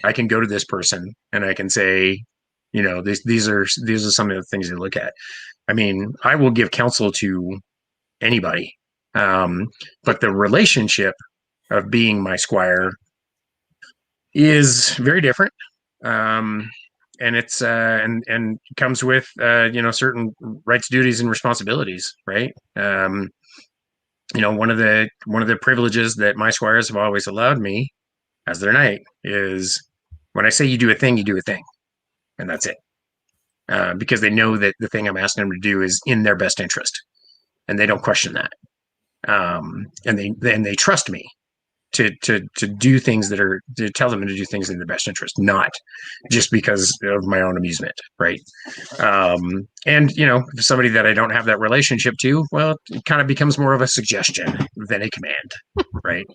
S2: I can go to this person and I can say, these are some of the things to look at. I mean, I will give counsel to anybody, but the relationship of being my squire is very different, and it's and comes with certain rights, duties, and responsibilities, right? One of the privileges that my squires have always allowed me as their knight is, when I say you do a thing, and that's it. Because they know that the thing I'm asking them to do is in their best interest, and they don't question that. And they trust me to do things to tell them to do things in their best interest, not just because of my own amusement, right? And somebody that I don't have that relationship to, well, it kind of becomes more of a suggestion than a command, right?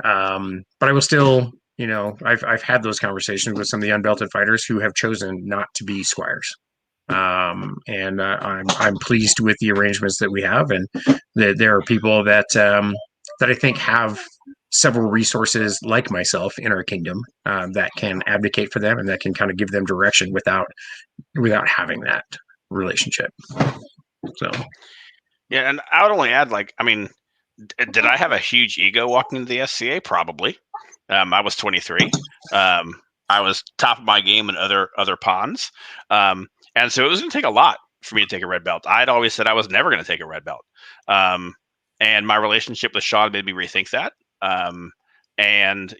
S2: But I will still, I've had those conversations with some of the unbelted fighters who have chosen not to be squires. And I'm pleased with the arrangements that we have, and that there are people that I think have several resources like myself in our kingdom that can advocate for them and that can kind of give them direction without having that relationship. So,
S3: yeah, and I would only add, did I have a huge ego walking into the SCA? Probably. I was 23. I was top of my game in other ponds. And so it was going to take a lot for me to take a red belt. I'd always said I was never going to take a red belt. And my relationship with Sean made me rethink that. And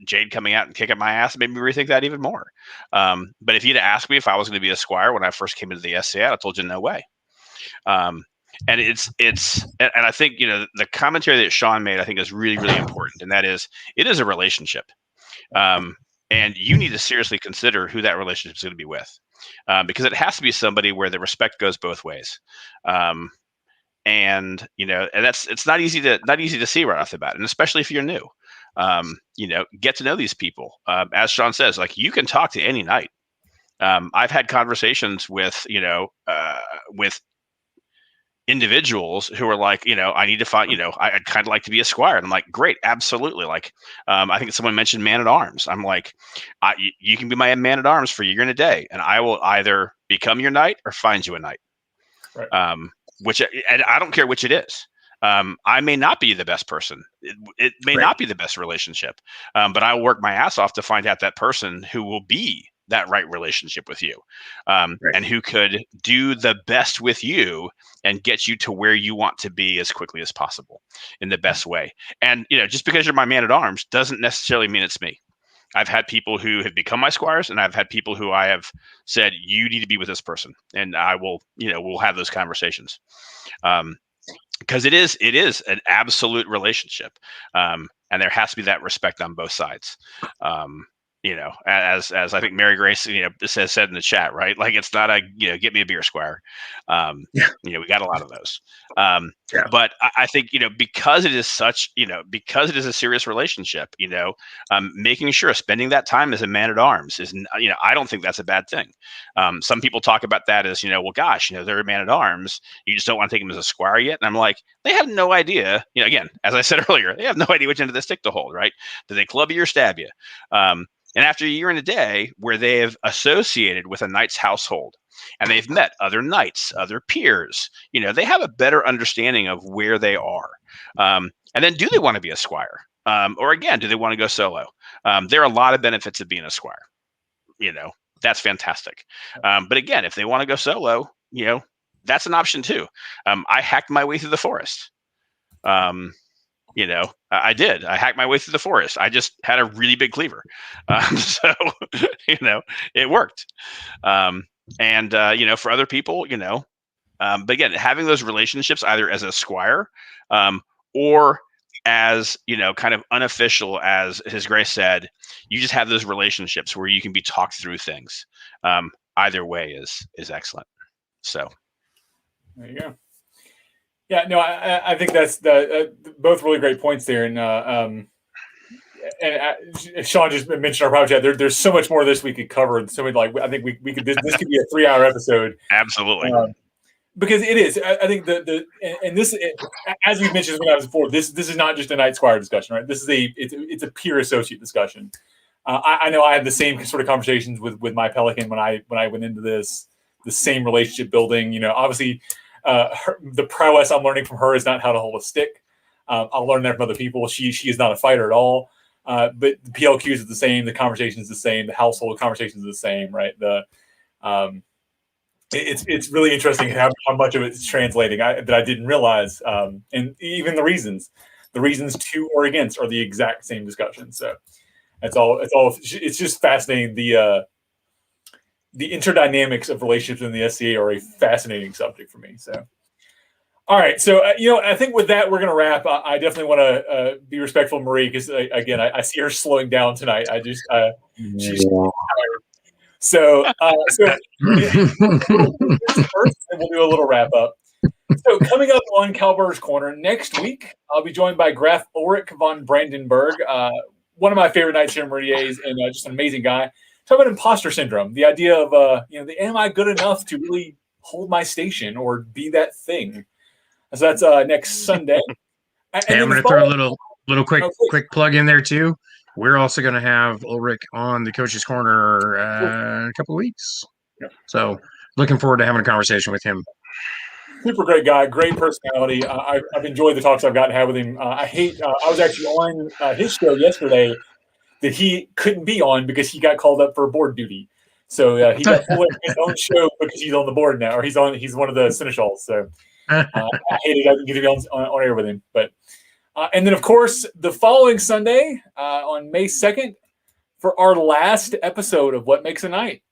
S3: Jade coming out and kicking my ass made me rethink that even more. But if you'd asked me if I was going to be a squire when I first came into the SCA, I told you no way. And I think the commentary that Sean made, I think, is really, really important, and that is, it is a relationship, and you need to seriously consider who that relationship is going to be with, because it has to be somebody where the respect goes both ways. And it's not easy to see right off the bat, and especially if you're new. Get to know these people. As Sean says, like, you can talk to any knight. I've had conversations with individuals who are like, I need to find, I'd kind of like to be a squire. And I'm like, great, absolutely. Like, I think someone mentioned man at arms. I'm like, you can be my man at arms for a year and a day, and I will either become your knight or find you a knight. Right. And I don't care which it is. I may not be the best person. It may not be the best relationship, but I'll work my ass off to find out that person who will be that right relationship with you, and who could do the best with you and get you to where you want to be as quickly as possible in the best way. And, just because you're my man at arms doesn't necessarily mean it's me. I've had people who have become my squires, and I've had people who I have said, you need to be with this person. And I will, we'll have those conversations. Because it is an absolute relationship. And there has to be that respect on both sides. As I think Mary Grace, said in the chat, right? Like, it's not a, get me a beer, squire. We got a lot of those. But I think, because it is such, because it is a serious relationship, making sure spending that time as a man at arms is, I don't think that's a bad thing. Some people talk about that as, well, gosh, they're a man at arms. You just don't want to take them as a squire yet. And I'm like, they have no idea. Again, as I said earlier, they have no idea which end of the stick to hold, right? Do they club you or stab you? And after a year and a day where they have associated with a knight's household, and they've met other knights, other peers, they have a better understanding of where they are. And then, do they want to be a squire? Or again, do they want to go solo? There are a lot of benefits of being a squire. That's fantastic. But again, if they want to go solo, that's an option too. I hacked my way through the forest. I did. I hacked my way through the forest. I just had a really big cleaver. So, it worked. And for other people, but again, having those relationships either as a squire, or as, kind of unofficial, as His Grace said, you just have those relationships where you can be talked through things. Either way is excellent. So
S1: there you go. Yeah, no, I think that's both really great points there, and Sean just mentioned our project. There's so much more of this we could cover. So I think we could. This could be a 3-hour episode.
S3: Absolutely,
S1: because it is. I think this, as we mentioned when I was before, this is not just a knight squire discussion, right? This is it's a peer associate discussion. I know I had the same sort of conversations with my pelican when I went into this, the same relationship building. Obviously. The prowess I'm learning from her is not how to hold a stick. I'll learn that from other people. She is not a fighter at all. But the PLQs is the same. The conversation is the same. The household conversation is the same, right? It's really interesting how much of it's translating that I didn't realize. And even the reasons to or against are the exact same discussion. So it's just fascinating. The interdynamics of relationships in the SCA are a fascinating subject for me. So, All right, so I think with that we're gonna wrap. I definitely want to be respectful of Marie because again, I see her slowing down tonight. She's tired. So first, and we'll do a little wrap up. So coming up on Kal-bardr's Corner next week, I'll be joined by Graf Ulrich von Brandenburg, one of my favorite knights here in Meridies, and just an amazing guy. Talk about imposter syndrome, the idea of am I good enough to really hold my station or be that thing? So that's next Sunday.
S2: And I'm going to throw a little quick plug in there too. We're also going to have Ulrich on the Coach's Corner in a couple of weeks.
S1: Yep.
S2: So looking forward to having a conversation with him.
S1: Super great guy, great personality. I've enjoyed the talks I've gotten to have with him. I was actually on his show yesterday that he couldn't be on because he got called up for board duty. So he got pulled in his own show because he's on the board now, or he's one of the seneschals. So I hated I didn't get to be on air with him. But and then of course the following Sunday on May 2nd for our last episode of What Makes a Knight.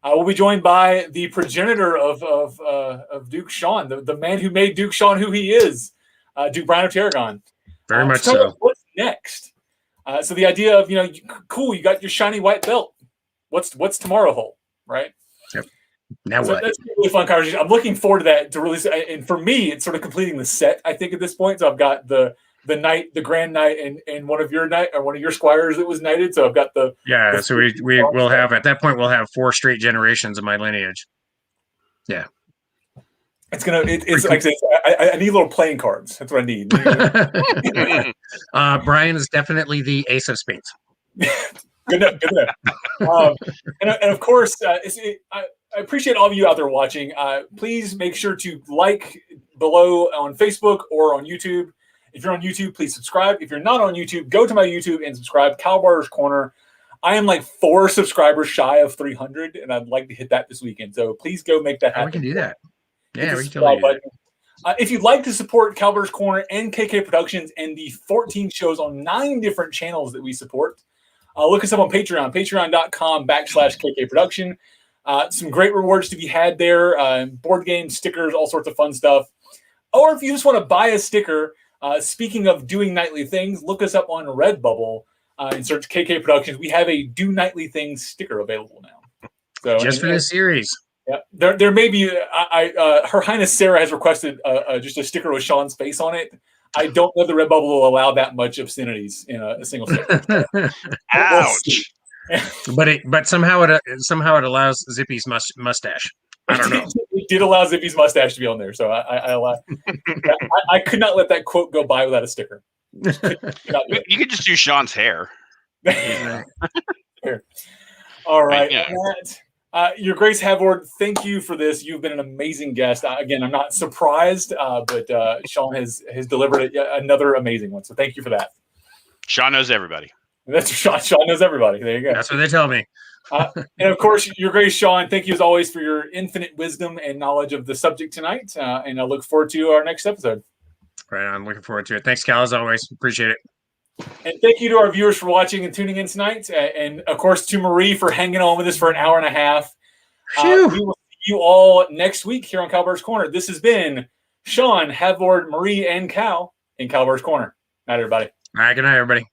S1: We'll be joined by the progenitor of Duke Sean, the man who made Duke Sean who he is, Duke Brian of Tarragon.
S2: Very much so.
S1: What's next? So the idea of cool, you got your shiny white belt. What's tomorrow hold, right?
S2: Yep. Now
S1: so
S2: what?
S1: That's a really fun conversation. I'm looking forward to that to release. And for me, it's sort of completing the set. I think at this point, so I've got the knight, the grand knight, and one of your squires that was knighted. So I've got the
S2: So we will have at that point we'll have 4 straight generations of my lineage. Yeah,
S1: it's like I need little playing cards. That's what I need.
S2: Brian is definitely the ace of spades.
S1: Good enough. And of course, I appreciate all of you out there watching. Please make sure to like below on Facebook or on YouTube. If you're on YouTube, please subscribe. If you're not on YouTube, go to my YouTube and subscribe. Kal-bardr's Corner. I am like 4 subscribers shy of 300, and I'd like to hit that this weekend. So please go make that happen.
S2: We can do that. Yeah, we can totally do that.
S1: If you'd like to support Kal-bardr's Corner and KK Productions and the 14 shows on 9 different channels that we support, look us up on Patreon, patreon.com/KK Production. Some great rewards to be had there. Board games, stickers, all sorts of fun stuff. Or if you just want to buy a sticker, speaking of doing nightly things, look us up on Redbubble and search KK Productions. We have a Do Nightly Things sticker available now. So
S2: just for this series.
S1: Yeah, there may be. Her Highness Sarah has requested just a sticker with Sean's face on it. I don't know the Redbubble will allow that much obscenities in a single sticker.
S3: Ouch!
S1: But
S2: somehow it allows Zippy's mustache. I don't know.
S1: It did allow Zippy's mustache to be on there, so I could not let that quote go by without a sticker.
S3: You could just do Sean's hair.
S1: All right.
S3: Yeah.
S1: Your Grace Havordh, thank you for this. You've been an amazing guest. Again, I'm not surprised, but Sean has delivered another amazing one. So thank you for that.
S3: Sean knows everybody.
S1: That's Sean. Sean knows everybody. There you go.
S2: That's what they tell me.
S1: And of course, Your Grace Sean, thank you as always for your infinite wisdom and knowledge of the subject tonight. And I look forward to our next episode.
S2: Right, I'm looking forward to it. Thanks, Cal, as always. Appreciate it.
S1: And thank you to our viewers for watching and tuning in tonight. And of course, to Marie for hanging on with us for an hour and a half. We will see you all next week here on Kal-bardr's Corner. This has been Sean, Havordh, Marie, and Kal in Kal-bardr's Corner. Night, everybody.
S2: All right, good night, everybody.